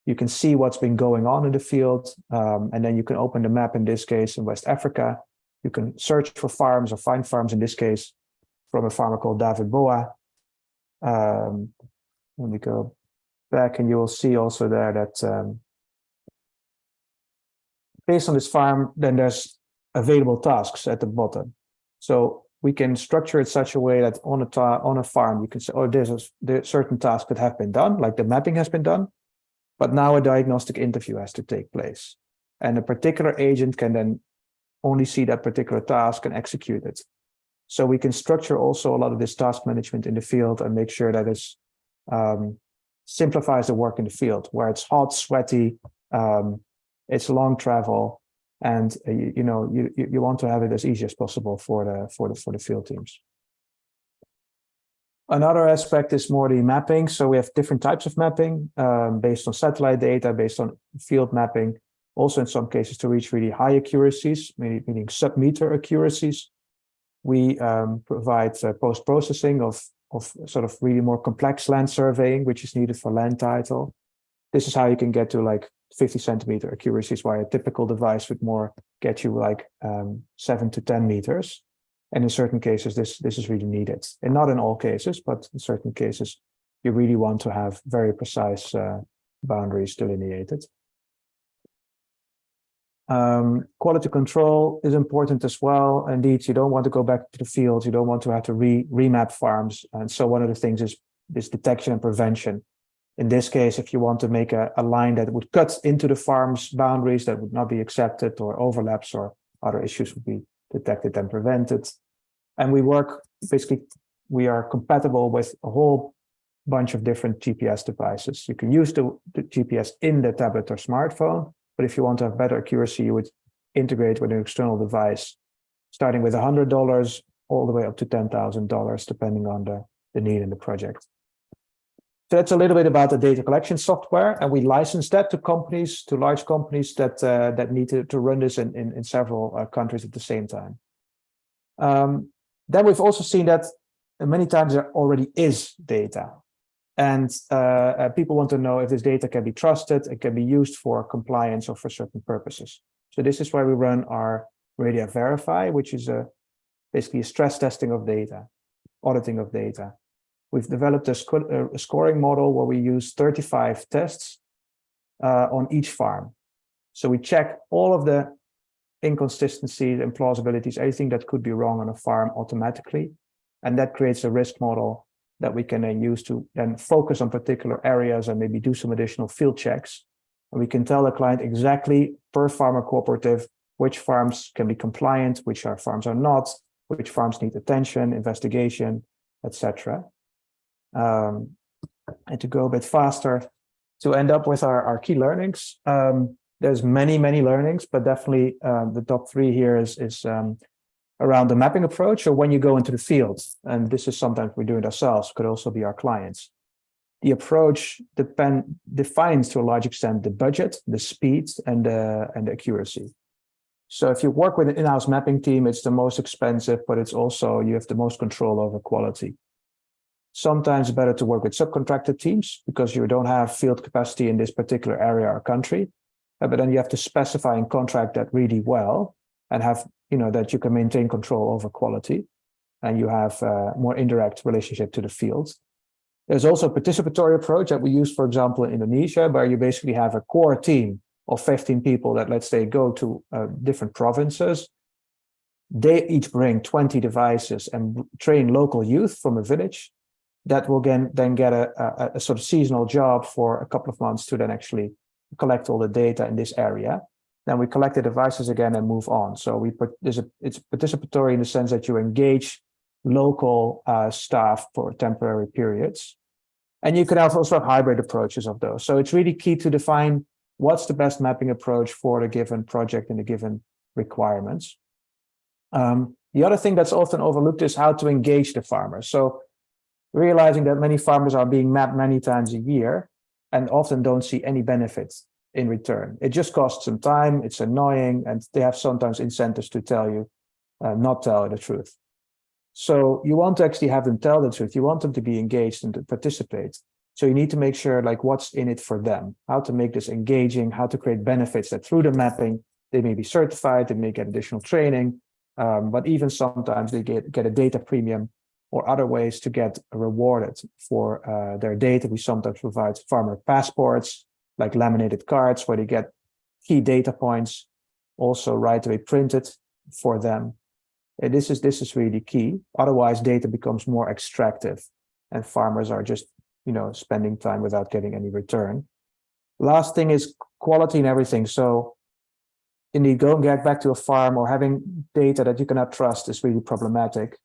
You can see what's been going on in the field, and then you can open the map, in this case, in West Africa. You can search for farms or find farms, in this case, from a farmer called David Boa. Let me go back, and you will see also there that based on this farm, then there's available tasks at the bottom. So we can structure it such a way that on a farm, you can say, oh, there's certain tasks that have been done, like the mapping has been done, but now a diagnostic interview has to take place. And a particular agent can then only see that particular task and execute it. So we can structure also a lot of this task management in the field and make sure that it simplifies the work in the field, where it's hot, sweaty, it's long travel, and you want to have it as easy as possible for the field teams. Another aspect is more the mapping. So we have different types of mapping based on satellite data, based on field mapping, also in some cases to reach really high accuracies, meaning sub-meter accuracies. We provide post-processing of sort of really more complex land surveying, which is needed for land title. This is how you can get to like 50 centimeter accuracies, while a typical device would more get you like 7 to 10 meters. And in certain cases, this is really needed. And not in all cases, but in certain cases, you really want to have very precise boundaries delineated. Quality control is important as well. Indeed, you don't want to go back to the field. You don't want to have to remap farms. And so one of the things is this detection and prevention. In this case, if you want to make a line that would cut into the farm's boundaries that would not be accepted, or overlaps or other issues would be detected and prevented. And we are compatible with a whole bunch of different GPS devices. You can use the GPS in the tablet or smartphone, but if you want to have better accuracy, you would integrate with an external device, starting with $100 all the way up to $10,000, depending on the need in the project. So that's a little bit about the data collection software, and we license that to companies, to large companies that need to run this in several countries at the same time. Then we've also seen that many times there already is data, and people want to know if this data can be trusted, it can be used for compliance or for certain purposes. So this is why we run our Radia Verify, which is basically a stress testing of data, auditing of data. We've developed a scoring model where we use 35 tests on each farm. So we check all of the inconsistencies and plausibilities, anything that could be wrong on a farm automatically. And that creates a risk model that we can then use to then focus on particular areas and maybe do some additional field checks. And we can tell the client exactly per farmer cooperative which farms can be compliant, which farms are not, which farms need attention, investigation, etc. And to go a bit faster, to end up with our key learnings. There's many learnings, but definitely the top three here is around the mapping approach, or when you go into the field. And this is sometimes we do it ourselves, could also be our clients. The approach defines to a large extent the budget, the speed, and the accuracy. So if you work with an in-house mapping team, it's the most expensive, but it's also, you have the most control over quality. Sometimes it's better to work with subcontracted teams because you don't have field capacity in this particular area or country, but then you have to specify and contract that really well and have, that you can maintain control over quality, and you have a more indirect relationship to the field. There's also a participatory approach that we use, for example, in Indonesia, where you basically have a core team of 15 people that, let's say, go to different provinces. They each bring 20 devices and train local youth from a village that will then get a sort of seasonal job for a couple of months to then actually collect all the data in this area. Then we collect the devices again and move on. So it's participatory in the sense that you engage local staff for temporary periods. And you could also have hybrid approaches of those. So it's really key to define what's the best mapping approach for a given project and the given requirements. The other thing that's often overlooked is how to engage the farmers. So realizing that many farmers are being mapped many times a year and often don't see any benefits in return. It just costs them time, it's annoying, and they have sometimes incentives to tell you, not tell the truth. So you want to actually have them tell the truth. You want them to be engaged and to participate. So you need to make sure like what's in it for them, how to make this engaging, how to create benefits that through the mapping, they may be certified, they may get additional training, but even sometimes they get a data premium or other ways to get rewarded for their data. We sometimes provide farmer passports, like laminated cards where they get key data points, also right away printed for them. And this is really key. Otherwise, data becomes more extractive and farmers are just spending time without getting any return. Last thing is quality and everything. So indeed, get back to a farm or having data that you cannot trust is really problematic.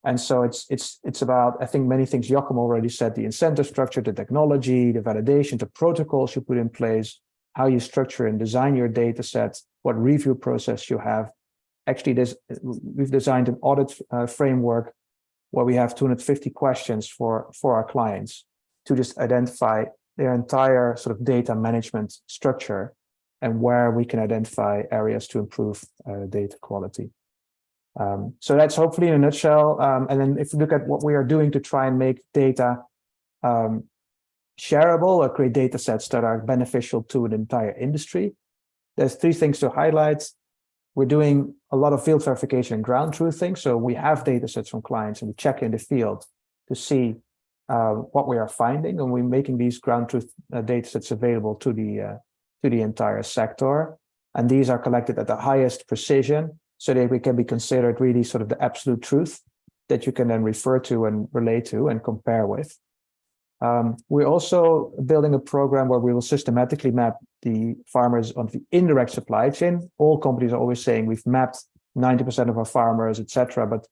And so it's about, I think, many things Joachim already said, the incentive structure, the technology, the validation, the protocols you put in place, how you structure and design your data sets, what review process you have. Actually, we've designed an audit framework where we have 250 questions for our clients to just identify their entire sort of data management structure and where we can identify areas to improve data quality. So that's hopefully in a nutshell. And then if you look at what we are doing to try and make data shareable or create data sets that are beneficial to an entire industry, there's 3 things to highlight. We're doing a lot of field verification and ground truthing. So we have data sets from clients and we check in the field to see what we are finding, and we're making these ground truth data sets available to the entire sector. And these are collected at the highest precision so that we can be considered really sort of the absolute truth that you can then refer to and relate to and compare with. We're also building a program where we will systematically map the farmers on the indirect supply chain. All companies are always saying we've mapped 90% of our farmers, etc. But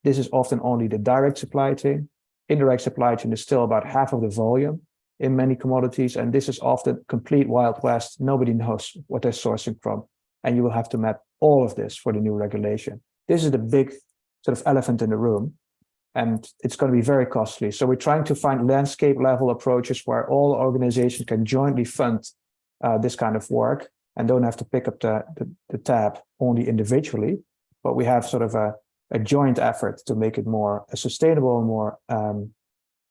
this is often only the direct supply chain. Indirect supply chain is still about half of the volume in many commodities. And this is often complete Wild West. Nobody knows what they're sourcing from. And you will have to map all of this for the new regulation. This is the big sort of elephant in the room. And it's going to be very costly. So we're trying to find landscape level approaches where all organizations can jointly fund this kind of work and don't have to pick up the tab only individually, but we have sort of a joint effort to make it more sustainable and more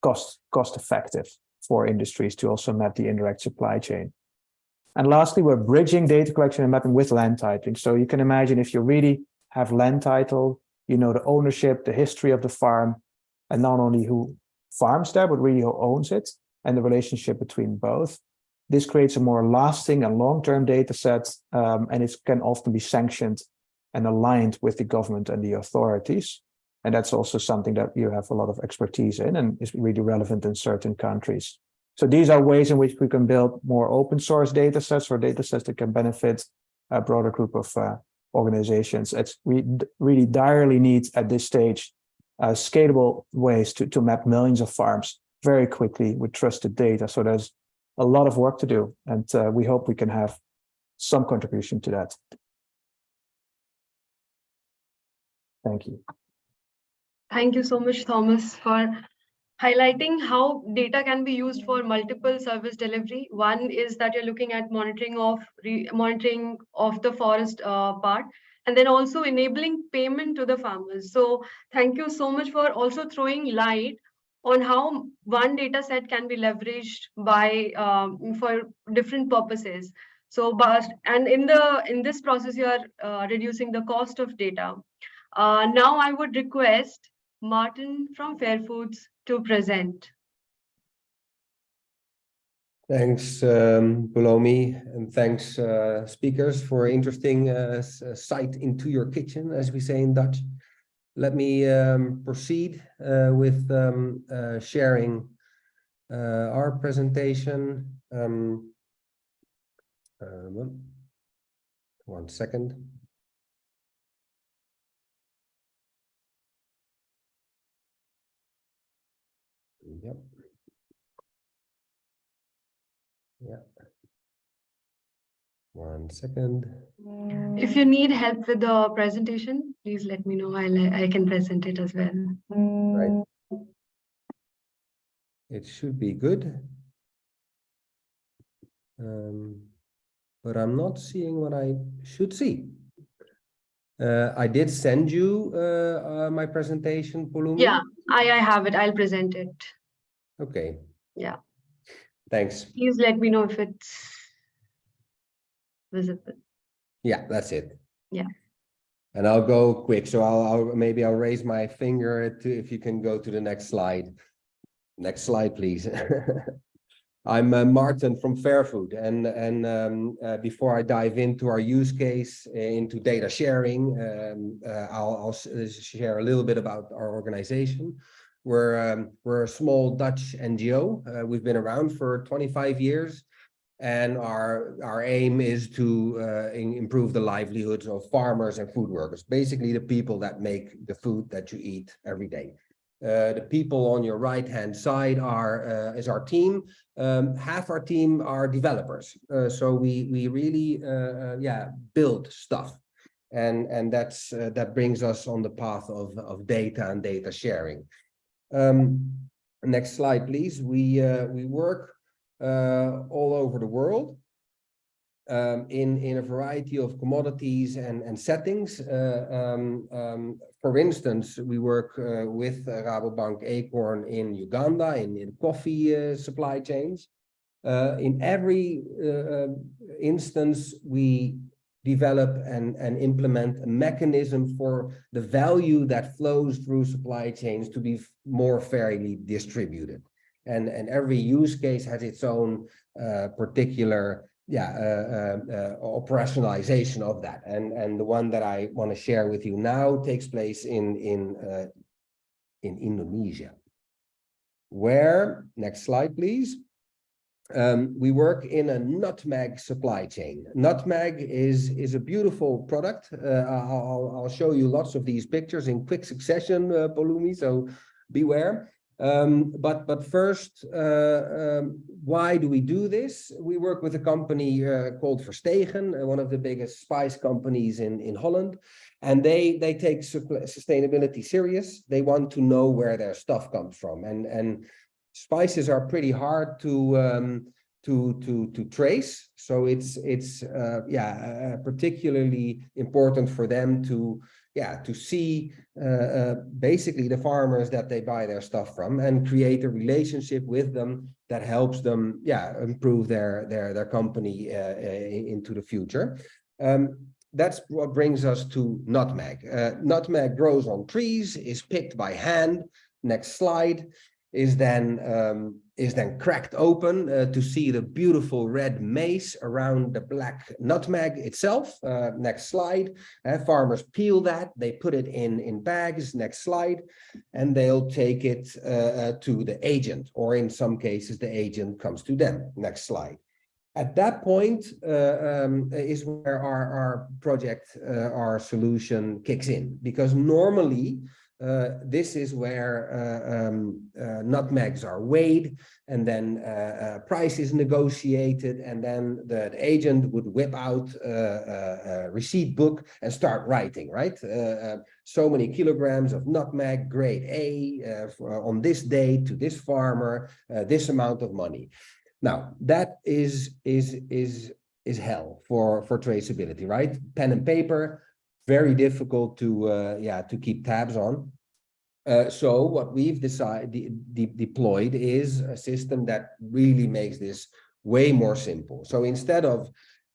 cost effective for industries to also map the indirect supply chain. And lastly, we're bridging data collection and mapping with land titling. So you can imagine if you really have land title, you know the ownership, the history of the farm, and not only who farms there, but really who owns it and the relationship between both. This creates a more lasting and long-term data set, and it can often be sanctioned and aligned with the government and the authorities. And that's also something that you have a lot of expertise in and is really relevant in certain countries. So these are ways in which we can build more open source data sets or data sets that can benefit a broader group of organizations. We really direly need at this stage scalable ways to map millions of farms very quickly with trusted data. So there's a lot of work to do, and we hope we can have some contribution to that. Thank you. Thank you so much, Thomas, for highlighting how data can be used for multiple service delivery. One is that you're looking at monitoring of the forest part, and then also enabling payment to the farmers. So thank you so much for also throwing light on how one data set can be leveraged by for different purposes. So, and in this process, you are reducing the cost of data. Now I would request Martin from Fair Foods to present. Thanks, Bolomi, and thanks, speakers, for interesting sight into your kitchen, as we say in Dutch. Let me proceed with sharing our presentation. One second. Yep. Yeah. One second. If you need help with the presentation, please let me know. I can present it as well. Right. It should be good. But I'm not seeing what I should see. I did send you my presentation, Pulumi. Yeah, I have it. I'll present it. Okay. Yeah. Thanks. Please let me know if it's visible. Yeah, that's it. Yeah. And I'll go quick. So I'll raise my finger to, if you can go to the next slide. Next slide, please. I'm Martin from Fairfood, and before I dive into our use case, into data sharing, I'll share a little bit about our organization. We're a small Dutch NGO. We've been around for 25 years, and our aim is to improve the livelihoods of farmers and food workers, basically the people that make the food that you eat every day. The people on your right-hand side is our team. Half our team are developers, so we really build stuff, and that brings us on the path of data and data sharing. Next slide, please. We work all over the world in a variety of commodities and settings. For instance, we work with Rabobank Acorn in Uganda in coffee supply chains. In every instance, we develop and implement a mechanism for the value that flows through supply chains to be more fairly distributed. And every use case has its own particular operationalization of that, and the one that I want to share with you now takes place in Indonesia, where, next slide please, we work in a nutmeg supply chain. Nutmeg is a beautiful product. I'll show you lots of these pictures in quick succession, Pulumi, so beware. But first, why do we do this? We work with a company called Verstegen, one of the biggest spice companies in Holland, and they take sustainability serious. They want to know where their stuff comes from, and spices are pretty hard to trace. So it's particularly important for them to see basically the farmers that they buy their stuff from and create a relationship with them that helps them improve their company into the future. That's what brings us to nutmeg. Nutmeg grows on trees, is picked by hand. Next slide. Is then cracked open to see the beautiful red mace around the black nutmeg itself. Next slide. Farmers peel that, they put it in bags. Next slide. And they'll take it to the agent, or in some cases, the agent comes to them. Next slide. At that point is where our project, our solution kicks in, because normally this is where nutmegs are weighed, and then price is negotiated, and then the agent would whip out a receipt book and start writing, right? So many kilograms of nutmeg, grade A, on this day to this farmer, this amount of money. Now that is hell for traceability, right? Pen and paper, very difficult to keep tabs on. So what we've deployed is a system that really makes this way more simple. So instead of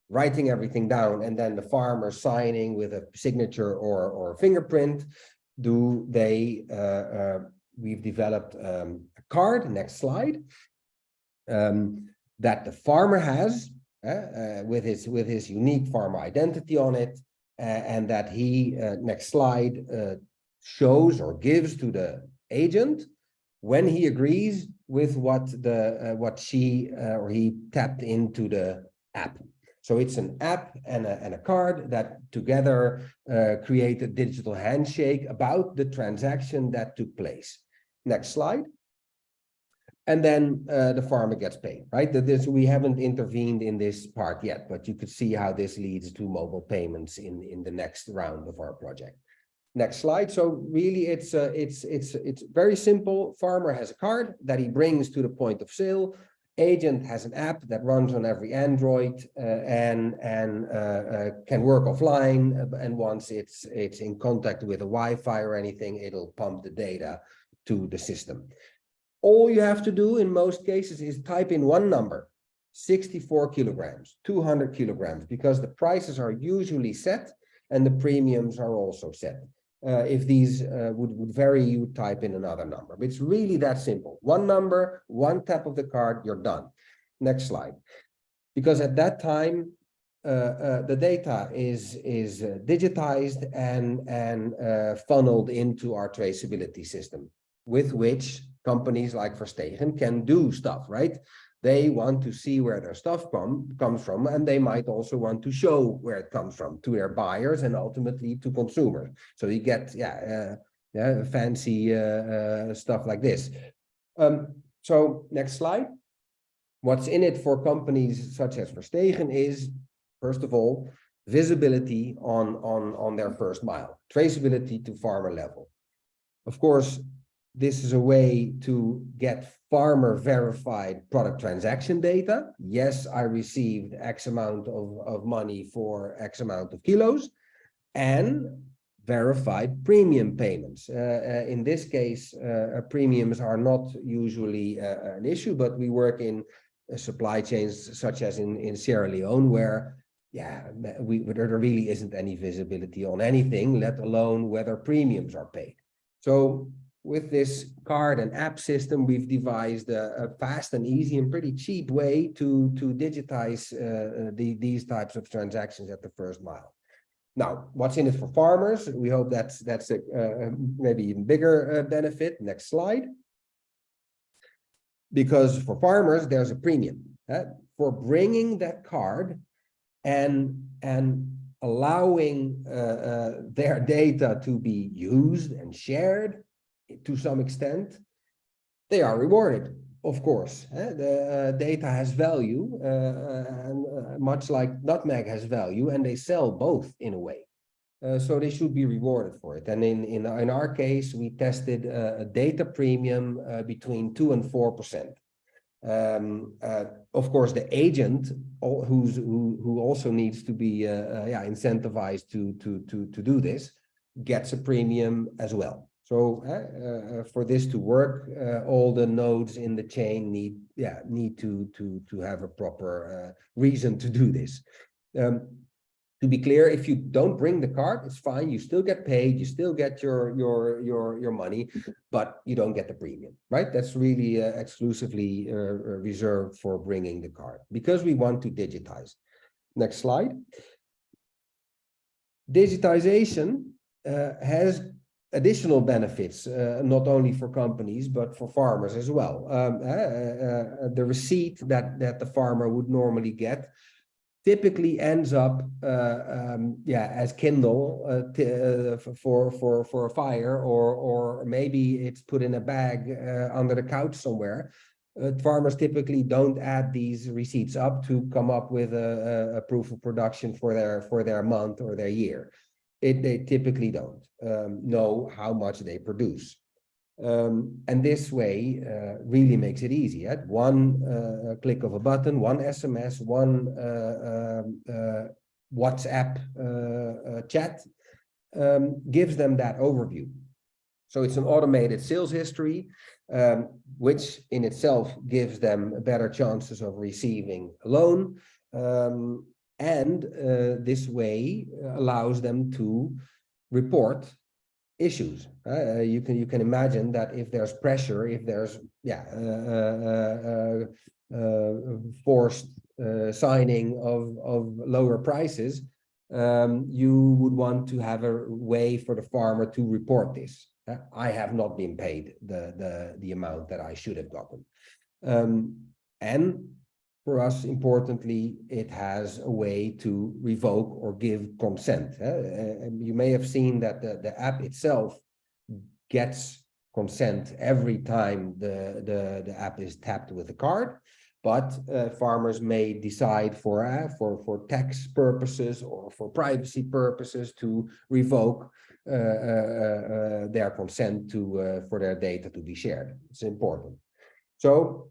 writing everything down and then the farmer signing with a signature or fingerprint, we've developed a card. Next slide. That the farmer has with his unique farmer identity on it, and that he next slide shows or gives to the agent when he agrees with what she or he tapped into the app. So it's an app and a card that together create a digital handshake about the transaction that took place. Next slide. And then the farmer gets paid, right? We haven't intervened in this part yet, but you could see how this leads to mobile payments in the next round of our project. Next slide. So really, it's very simple. Farmer has a card that he brings to the point of sale. Agent has an app that runs on every Android and can work offline. And once it's in contact with a Wi-Fi or anything, it'll pump the data to the system. All you have to do in most cases is type in one number, 64 kilograms, 200 kilograms, because the prices are usually set and the premiums are also set. If these would vary, you would type in another number. But it's really that simple. One number, one tap of the card, you're done. Next slide. Because at that time, the data is digitized and funneled into our traceability system, with which companies like Verstegen can do stuff, right? They want to see where their stuff comes from, and they might also want to show where it comes from to their buyers and ultimately to consumers. So you get fancy stuff like this. So next slide. What's in it for companies such as Verstegen is, first of all, visibility on their first mile, traceability to farmer level. Of course, this is a way to get farmer verified product transaction data. Yes, I received X amount of money for X amount of kilos, and verified premium payments. In this case, premiums are not usually an issue, but we work in supply chains such as in Sierra Leone, where there really isn't any visibility on anything, let alone whether premiums are paid. So with this card and app system, we've devised a fast and easy and pretty cheap way to digitize these types of transactions at the first mile. Now, what's in it for farmers? We hope that's a maybe even bigger benefit. Next slide. Because for farmers, there's a premium for bringing that card and allowing their data to be used and shared to some extent. They are rewarded, of course. The data has value, and much like nutmeg has value, and they sell both in a way. So they should be rewarded for it. And in our case, we tested a data premium between 2 and 4%. Of course, the agent who also needs to be incentivized to do this gets a premium as well. So for this to work, all the nodes in the chain need to have a proper reason to do this. To be clear, if you don't bring the card, it's fine. You still get paid. You still get your money, but you don't get the premium, right? That's really exclusively reserved for bringing the card because we want to digitize. Next slide. Digitization has additional benefits, not only for companies, but for farmers as well. The receipt that the farmer would normally get typically ends up as Kindle for a fire, or maybe it's put in a bag under the couch somewhere. Farmers typically don't add these receipts up to come up with a proof of production for their month or their year. They typically don't know how much they produce. And this way really makes it easy. One click of a button, one SMS, one WhatsApp chat gives them that overview. So it's an automated sales history, which in itself gives them better chances of receiving a loan. And this way allows them to report issues. You can imagine that if there's pressure, if there's forced signing of lower prices, you would want to have a way for the farmer to report this. I have not been paid the amount that I should have gotten. And for us, importantly, it has a way to revoke or give consent. You may have seen that the app itself gets consent every time the app is tapped with a card, but farmers may decide for tax purposes or for privacy purposes to revoke their consent for their data to be shared. It's important. So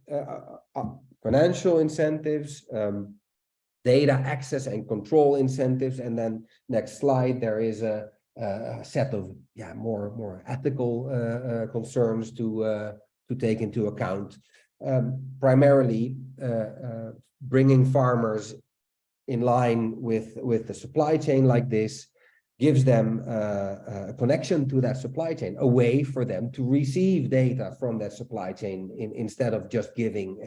financial incentives, data access and control incentives, and then next slide there is a set of more ethical concerns to take into account. Primarily bringing farmers in line with the supply chain like this gives them a connection to that supply chain, a way for them to receive data from that supply chain instead of just giving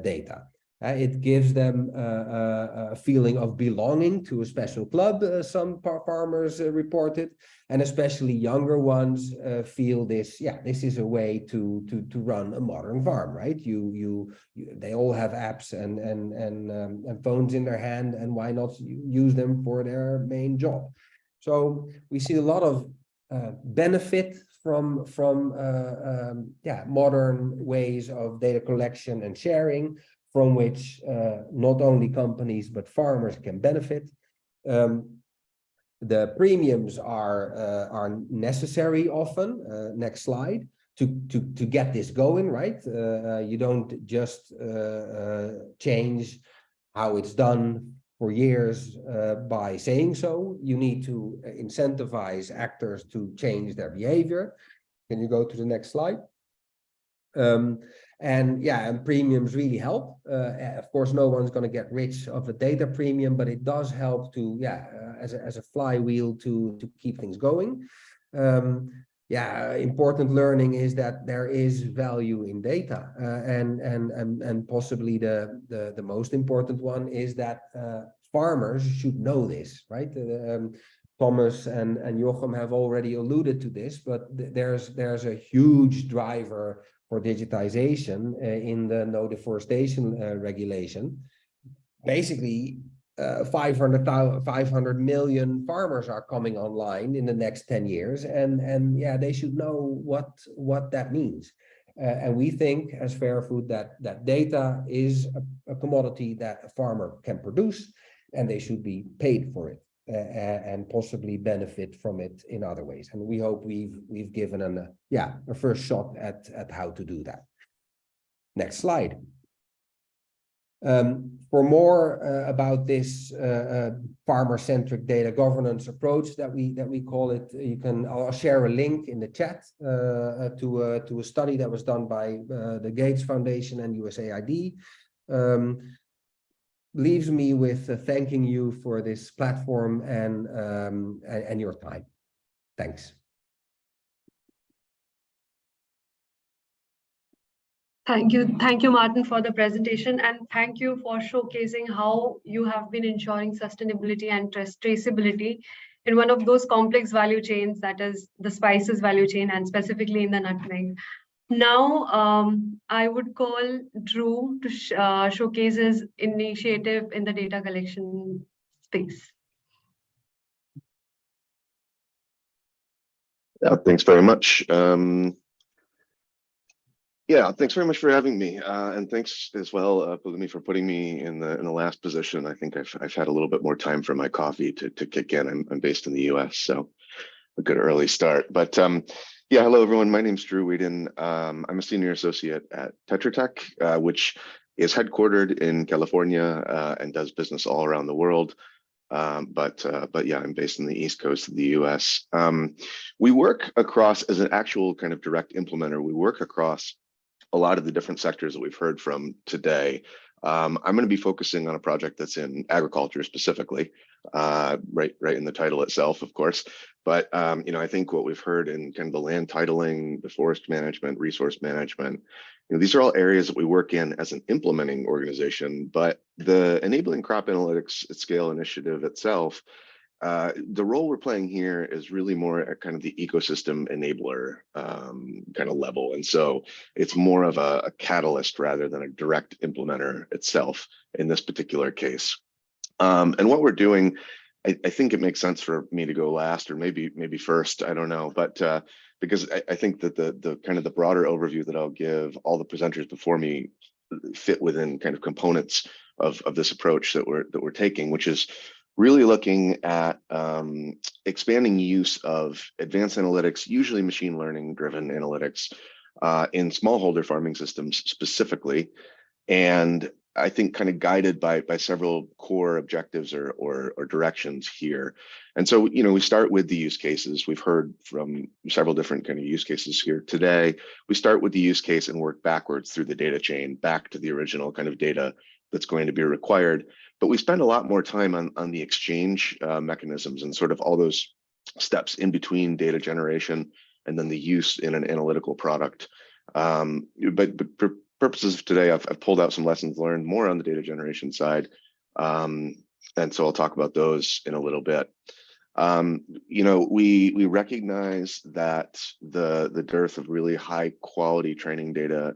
data. It gives them a feeling of belonging to a special club, some farmers reported, and especially younger ones feel this, this is a way to run a modern farm, right? They all have apps and phones in their hand, and why not use them for their main job? So we see a lot of benefit from modern ways of data collection and sharing, from which not only companies but farmers can benefit. The premiums are necessary often. Next slide. To get this going, right? You don't just change how it's done for years by saying so. You need to incentivize actors to change their behavior. Can you go to the next slide? And premiums really help. Of course, no one's going to get rich of a data premium, but it does help to as a flywheel to keep things going. Important learning is that there is value in data, and possibly the most important one is that farmers should know this, right? Thomas and Jochem have already alluded to this, but there's a huge driver for digitization in the no deforestation regulation. Basically, 500 million farmers are coming online in the next 10 years, and they should know what that means. And we think as Fair Food that data is a commodity that a farmer can produce, and they should be paid for it. And possibly benefit from it in other ways. And we hope we've given a first shot at how to do that. Next slide. For more about this farmer-centric data governance approach that we call it, I'll share a link in the chat to a study that was done by the Gates Foundation and USAID. Leaves me with thanking you for this platform and your time. Thanks. Thank you, Martin, for the presentation, and thank you for showcasing how you have been ensuring sustainability and traceability in one of those complex value chains, that is the spices value chain, and specifically in the nutmeg. Now, I would call Drew to showcase his initiative in the data collection space. Thanks very much. Thanks very much for having me, and thanks as well, Pulumi, for putting me in the last position. I think I've had a little bit more time for my coffee to kick in. I'm based in the US, so a good early start. But hello everyone. My name's Drew Whedon. I'm a senior associate at Tetra Tech, which is headquartered in California and does business all around the world. But I'm based in the East Coast of the US. We work across, as an actual kind of direct implementer, we work across a lot of the different sectors that we've heard from today. I'm going to be focusing on a project that's in agriculture specifically, right in the title itself, of course. But I think what we've heard in kind of the land titling, the forest management, resource management, these are all areas that we work in as an implementing organization. But the Enabling Crop Analytics at Scale initiative itself, the role we're playing here is really more at kind of the ecosystem enabler kind of level. And so it's more of a catalyst rather than a direct implementer itself in this particular case. And what we're doing, I think it makes sense for me to go last, or maybe first, I don't know, but because I think that the kind of the broader overview that I'll give all the presenters before me fit within kind of components of this approach that we're taking, which is really looking at expanding use of advanced analytics, usually machine learning driven analytics, in smallholder farming systems specifically, and I think kind of guided by several core objectives or directions here. And so, we start with the use cases. We've heard from several different kind of use cases here today. We start with the use case and work backwards through the data chain back to the original kind of data that's going to be required. But we spend a lot more time on the exchange mechanisms and sort of all those steps in between data generation and then the use in an analytical product. But for purposes of today, I've pulled out some lessons learned more on the data generation side. And so I'll talk about those in a little bit. We recognize that the dearth of really high quality training data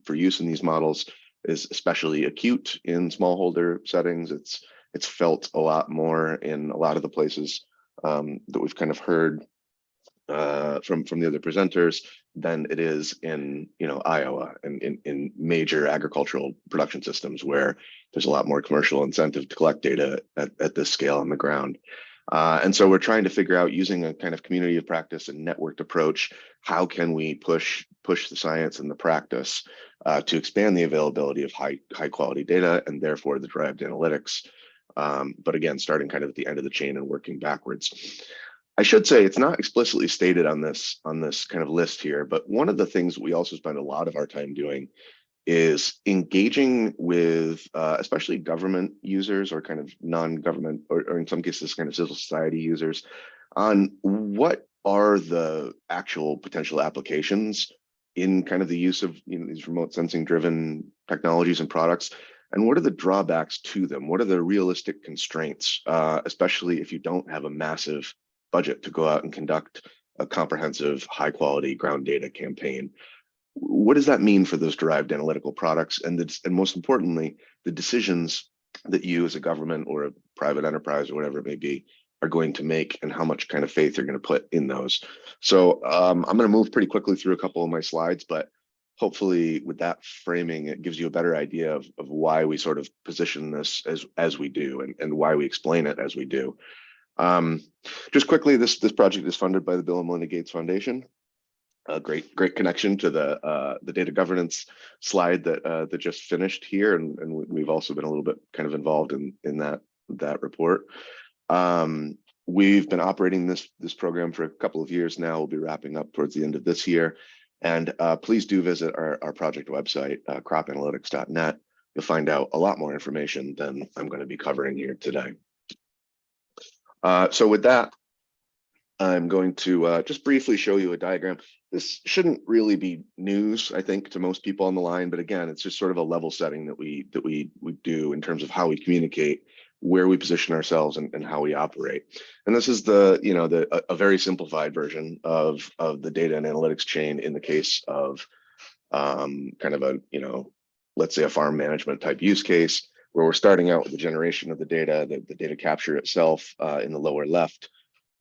for use in these models is especially acute in smallholder settings. It's felt a lot more in a lot of the places that we've kind of heard from the other presenters than it is in Iowa and in major agricultural production systems where there's a lot more commercial incentive to collect data at this scale on the ground. And so we're trying to figure out, using a kind of community of practice and networked approach, how can we push the science and the practice to expand the availability of high quality data and therefore the derived analytics. But again, starting kind of at the end of the chain and working backwards. I should say it's not explicitly stated on this kind of list here, but one of the things we also spend a lot of our time doing is engaging with especially government users or kind of non-government or in some cases kind of civil society users on what are the actual potential applications in kind of the use of these remote sensing driven technologies and products, and what are the drawbacks to them? What are the realistic constraints, especially if you don't have a massive budget to go out and conduct a comprehensive high quality ground data campaign? What does that mean for those derived analytical products? And most importantly, the decisions that you as a government or a private enterprise or whatever it may be are going to make, and how much kind of faith you're going to put in those. So I'm going to move pretty quickly through a couple of my slides, but hopefully with that framing, it gives you a better idea of why we sort of position this as we do and why we explain it as we do. Just quickly, this project is funded by the Bill and Melinda Gates Foundation. A great connection to the data governance slide that just finished here, and we've also been a little bit kind of involved in that report. We've been operating this program for a couple of years now. We'll be wrapping up towards the end of this year, and please do visit our project website, cropanalytics.net. You'll find out a lot more information than I'm going to be covering here today. So with that, I'm going to just briefly show you a diagram. This shouldn't really be news, I think, to most people on the line, but again, it's just sort of a level setting that we do in terms of how we communicate, where we position ourselves, and how we operate. And this is a very simplified version of the data and analytics chain in the case of kind of a let's say a farm management type use case, where we're starting out with the generation of the data, the data capture itself in the lower left.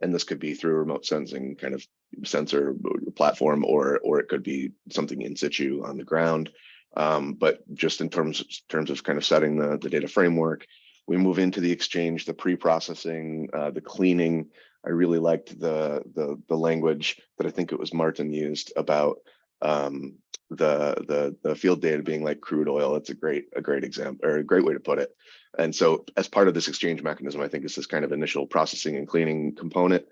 And this could be through a remote sensing kind of sensor platform, or it could be something in situ on the ground. But just in terms of kind of setting the data framework, we move into the exchange, the pre-processing, the cleaning. I really liked the language that I think it was Martin used about the field data being like crude oil. It's a great example, or a great way to put it. And so as part of this exchange mechanism, I think it's this kind of initial processing and cleaning component.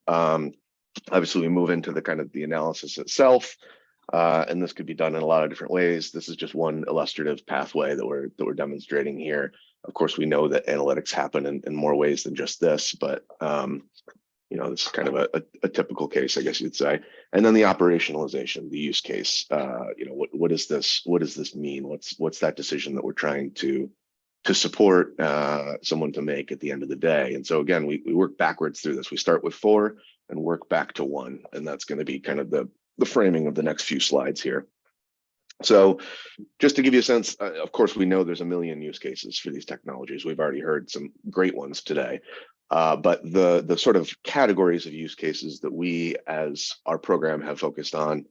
Obviously, we move into the kind of the analysis itself, and this could be done in a lot of different ways. This is just one illustrative pathway that we're demonstrating here. Of course, we know that analytics happen in more ways than just this, but this is kind of a typical case, I guess you'd say. And then the operationalization, the use case. What does this mean? What's that decision that we're trying to support someone to make at the end of the day? And so again, we work backwards through this. We start with 4 and work back to 1, and that's going to be kind of the framing of the next few slides here. So just to give you a sense, of course, we know there's a million use cases for these technologies. We've already heard some great ones today. But the sort of categories of use cases that we as our program have focused on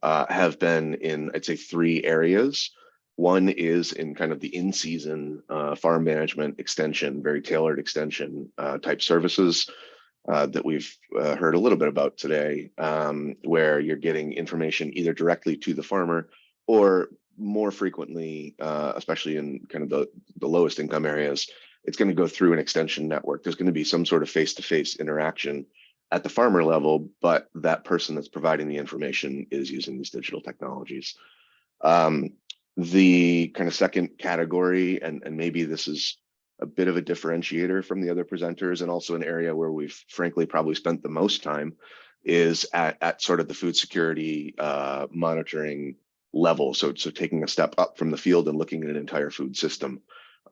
have been in, I'd say, 3 areas. One is in kind of the in-season farm management extension, very tailored extension type services that we've heard a little bit about today, where you're getting information either directly to the farmer or more frequently, especially in kind of the lowest income areas, it's going to go through an extension network. There's going to be some sort of face-to-face interaction at the farmer level, but that person that's providing the information is using these digital technologies. The kind of second category, and maybe this is a bit of a differentiator from the other presenters, and also an area where we've frankly probably spent the most time, is at sort of the food security monitoring level. So taking a step up from the field and looking at an entire food system,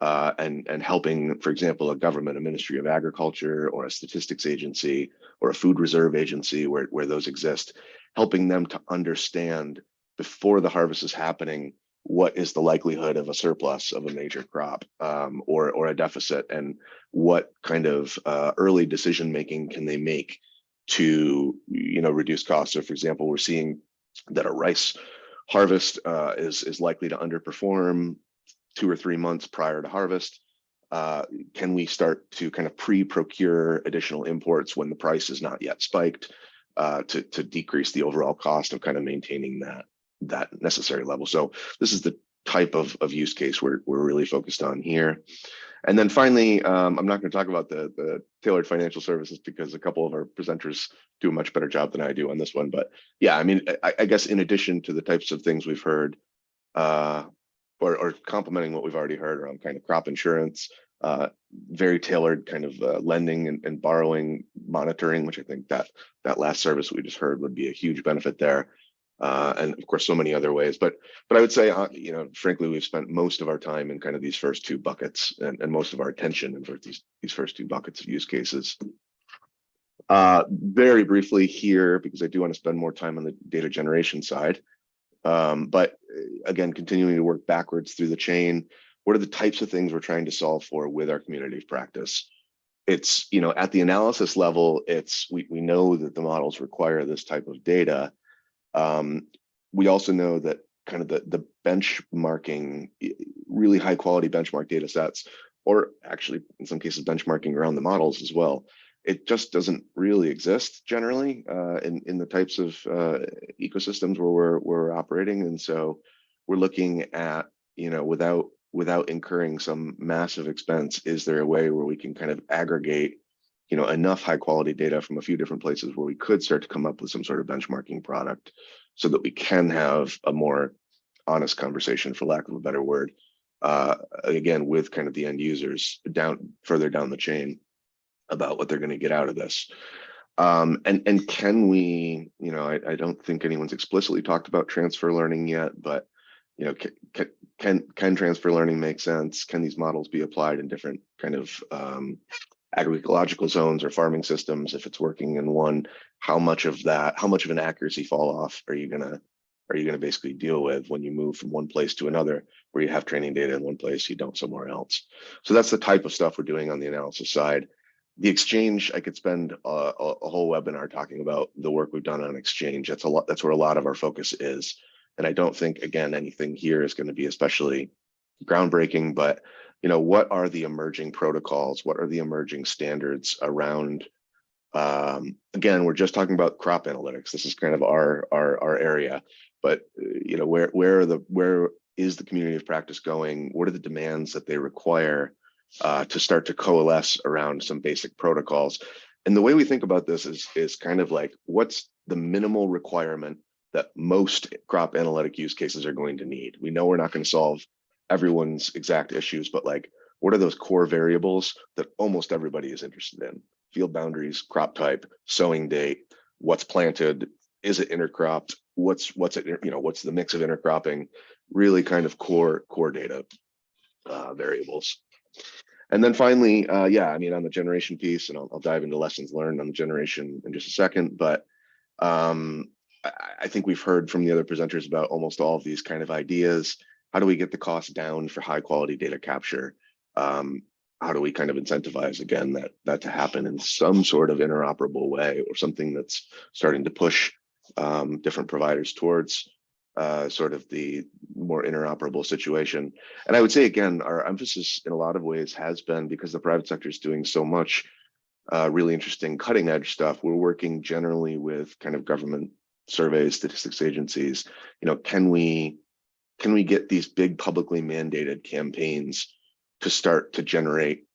and helping, for example, a government, a Ministry of Agriculture, or a statistics agency, or a food reserve agency where those exist, helping them to understand before the harvest is happening, what is the likelihood of a surplus of a major crop, or a deficit, and what kind of early decision making can they make to reduce costs. So for example, we're seeing that a rice harvest is likely to underperform 2 or 3 months prior to harvest. Can we start to kind of pre-procure additional imports when the price is not yet spiked, to decrease the overall cost of kind of maintaining that necessary level? So this is the type of use case we're really focused on here. And then finally, I'm not going to talk about the tailored financial services because a couple of our presenters do a much better job than I do on this one. But yeah, I mean, I guess in addition to the types of things we've heard, or complementing what we've already heard around kind of crop insurance, very tailored kind of lending and borrowing monitoring, which I think that last service we just heard would be a huge benefit there. And of course, so many other ways. But I would say, frankly, we've spent most of our time in kind of these first two buckets, and most of our attention in these first two buckets of use cases. Very briefly here, because I do want to spend more time on the data generation side. But again, continuing to work backwards through the chain, what are the types of things we're trying to solve for with our community of practice? It's, at the analysis level, we know that the models require this type of data. We also know that kind of the benchmarking, really high quality benchmark data sets, or actually in some cases benchmarking around the models as well, it just doesn't really exist generally in the types of ecosystems where we're operating. And so we're looking at, without incurring some massive expense, is there a way where we can kind of aggregate enough high quality data from a few different places where we could start to come up with some sort of benchmarking product, so that we can have a more honest conversation, for lack of a better word, again, with kind of the end users further down the chain about what they're going to get out of this. And can we, I don't think anyone's explicitly talked about transfer learning yet, but can transfer learning make sense? Can these models be applied in different kind of agroecological zones or farming systems? If it's working in one, how much of an accuracy fall off are you gonna basically deal with when you move from one place to another, where you have training data in one place, you don't somewhere else? So that's the type of stuff we're doing on the analysis side. The exchange, I could spend a whole webinar talking about the work we've done on exchange. That's where a lot of our focus is. And I don't think, again, anything here is going to be especially groundbreaking, but what are the emerging protocols? What are the emerging standards around? Again, we're just talking about crop analytics. This is kind of our area, but where is the community of practice going? What are the demands that they require to start to coalesce around some basic protocols? And the way we think about this is kind of like, what's the minimal requirement that most crop analytic use cases are going to need? We know we're not going to solve everyone's exact issues, but like, what are those core variables that almost everybody is interested in? Field boundaries, crop type, sowing date, what's planted, is it intercropped, what's the mix of intercropping, really kind of core data variables. And then finally, on the generation piece, and I'll dive into lessons learned on the generation in just a second, but I think we've heard from the other presenters about almost all of these kind of ideas. How do we get the cost down for high quality data capture? How do we kind of incentivize, again, that to happen in some sort of interoperable way, or something that's starting to push different providers towards sort of the more interoperable situation? And I would say, again, our emphasis in a lot of ways has been, because the private sector is doing so much really interesting cutting edge stuff, we're working generally with kind of government surveys, statistics agencies. Can we can we get these big publicly mandated campaigns to start to generate,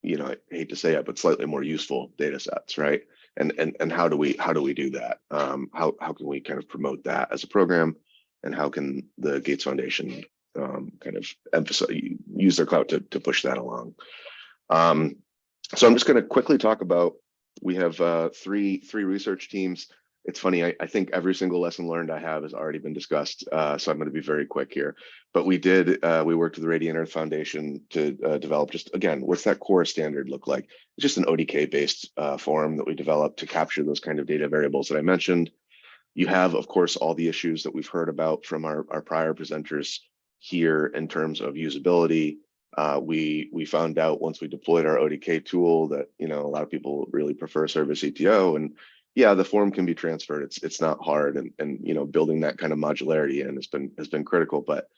I hate to say it, but slightly more useful data sets, right? And how do we do that? How can we kind of promote that as a program, and how can the Gates Foundation kind of use their clout to push that along? So I'm just going to quickly talk about. We have three research teams. It's funny, I think every single lesson learned I have has already been discussed, so I'm going to be very quick here. But we worked with the Radiant Earth Foundation to develop, just again, what's that core standard look like? It's just an ODK-based form that we developed to capture those kind of data variables that I mentioned. You have, of course, all the issues that we've heard about from our prior presenters here in terms of usability. We found out once we deployed our ODK tool that a lot of people really prefer Service ETO, and yeah, the form can be transferred. It's not hard, and building that kind of modularity in has been critical. But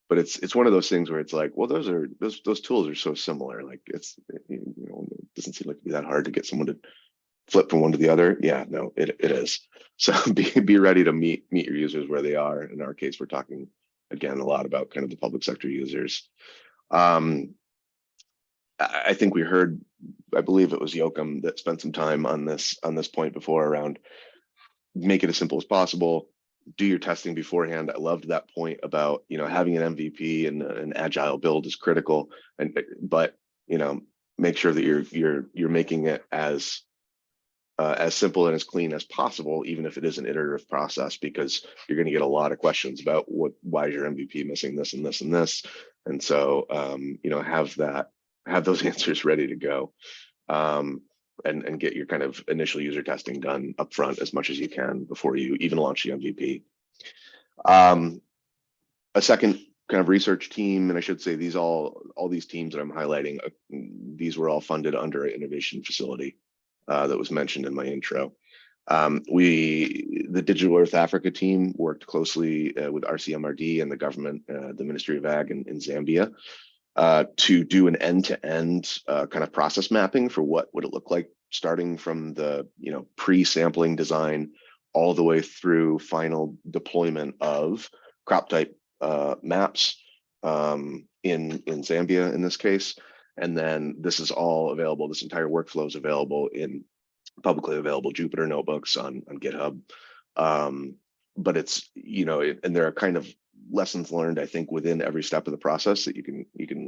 it's one of those things where it's like, well, those tools are so similar. Like it doesn't seem like it'd be that hard to get someone to flip from one to the other. Yeah, no, it is. So be ready to meet your users where they are. In our case, we're talking again a lot about kind of the public sector users. I think we heard, I believe it was Yoakum that spent some time on this point before around make it as simple as possible, do your testing beforehand. I loved that point about having an MVP and an agile build is critical, but make sure that you're making it as simple and as clean as possible, even if it is an iterative process, because you're going to get a lot of questions about why is your MVP missing this and this and this, and so have those answers ready to go, and get your kind of initial user testing done up front as much as you can before you even launch the MVP. A second kind of research team, and I should say all these teams that I'm highlighting, these were all funded under an innovation facility that was mentioned in my intro. The Digital Earth Africa team worked closely with RCMRD and the government, the Ministry of Ag in Zambia, to do an end-to-end kind of process mapping for what would it look like, starting from the pre-sampling design all the way through final deployment of crop type maps in Zambia in this case. And then this is all available, this entire workflow is available in publicly available Jupyter notebooks on GitHub. But it's, and there are kind of lessons learned, I think, within every step of the process that you can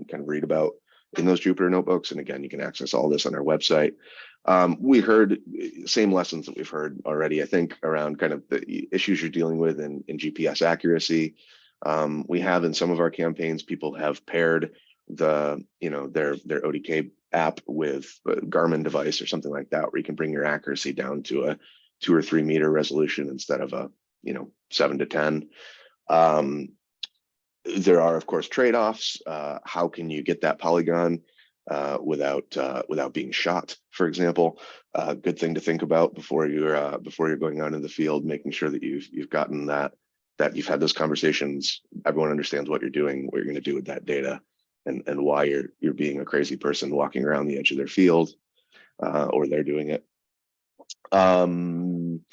kind of read about in those Jupyter notebooks. And again, you can access all this on our website. We heard same lessons that we've heard already, I think, around kind of the issues you're dealing with in GPS accuracy. We have in some of our campaigns, people have paired their ODK app with a Garmin device or something like that, where you can bring your accuracy down to a 2 or 3 meter resolution instead of a 7 to 10. There are, of course, trade-offs. How can you get that polygon without being shot, for example? Good thing to think about before you're going out in the field, making sure that you've gotten that you've had those conversations. Everyone understands what you're doing, what you're going to do with that data, and why you're being a crazy person walking around the edge of their field, or they're doing it. Again,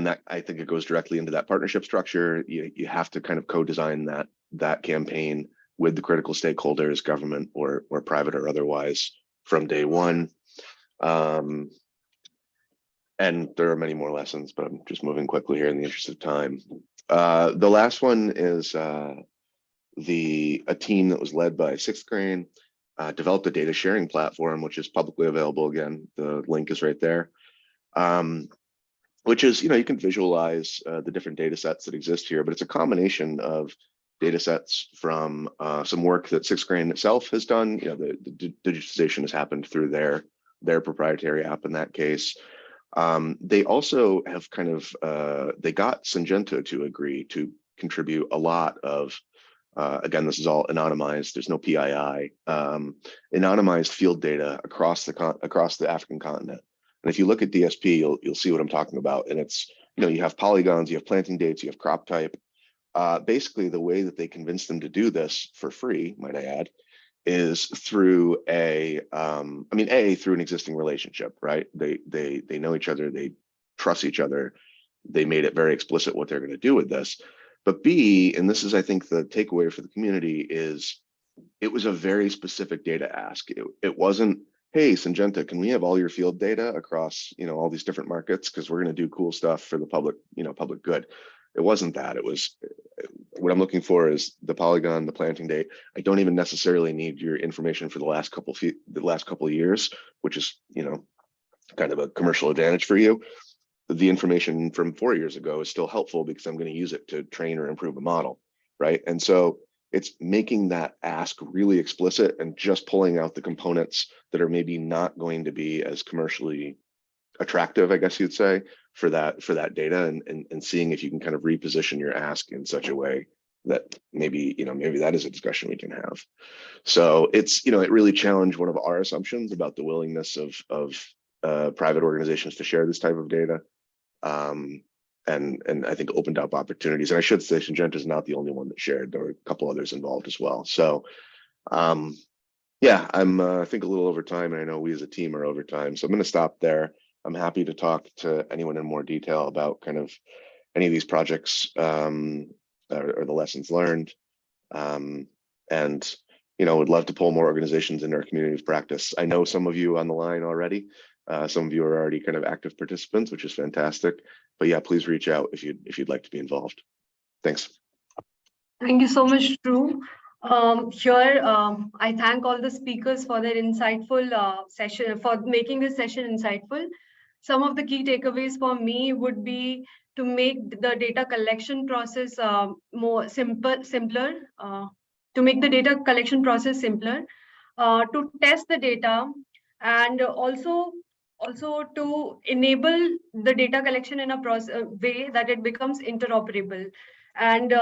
that I think it goes directly into that partnership structure. You have to kind of co-design that campaign with the critical stakeholders, government or private or otherwise, from day one. And there are many more lessons, but I'm just moving quickly here in the interest of time. The last one is a team that was led by 6th Grain, developed a data sharing platform, which is publicly available. Again, the link is right there. Which is, you can visualize the different data sets that exist here, but it's a combination of data sets from some work that 6th Grain itself has done. The digitization has happened through their proprietary app in that case. They also have kind of, they got Syngenta to agree to contribute a lot of, again, this is all anonymized, there's no PII, anonymized field data across the African continent. And if you look at DSP, you'll see what I'm talking about. And it's, you have polygons, you have planting dates, you have crop type. Basically, the way that they convince them to do this for free, might I add, is through through an existing relationship, right? They know each other, they trust each other. They made it very explicit what they're going to do with this. But B, and this is, I think, the takeaway for the community, is it was a very specific data ask. It wasn't, hey, Syngenta, can we have all your field data across, all these different markets? Because we're going to do cool stuff for the public, public good. It wasn't that. It was, what I'm looking for is the polygon, the planting date. I don't even necessarily need your information for the last couple of years, which is, kind of a commercial advantage for you. The information from 4 years ago is still helpful because I'm going to use it to train or improve a model, right? And so it's making that ask really explicit and just pulling out the components that are maybe not going to be as commercially attractive, I guess you'd say, for that data, and seeing if you can kind of reposition your ask in such a way that maybe that is a discussion we can have. So it's, it really challenged one of our assumptions about the willingness of private organizations to share this type of data. And I think opened up opportunities. And I should say Syngenta is not the only one that shared. There were a couple others involved as well. So yeah, I'm I think a little over time, and I know we as a team are over time. So I'm going to stop there. I'm happy to talk to anyone in more detail about kind of any of these projects or the lessons learned. And would love to pull more organizations into our community of practice. I know some of you on the line already. Some of you are already kind of active participants, which is fantastic. But yeah, please reach out if you'd like to be involved. Thanks. Thank you so much, Drew. I thank all the speakers for their insightful session, for making this session insightful. Some of the key takeaways for me would be to make the data collection process simpler, to make the data collection process simpler, to test the data, and also to enable the data collection in a way that it becomes interoperable. And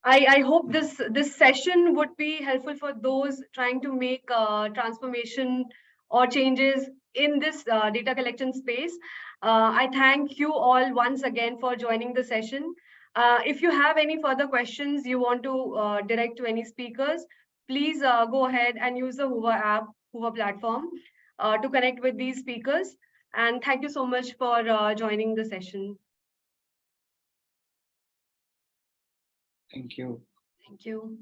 I hope this session would be helpful for those trying to make transformation or changes in this data collection space. I thank you all once again for joining the session. If you have any further questions you want to direct to any speakers, please go ahead and use the Hoover platform to connect with these speakers. And thank you so much for joining the session. Thank you. Thank you.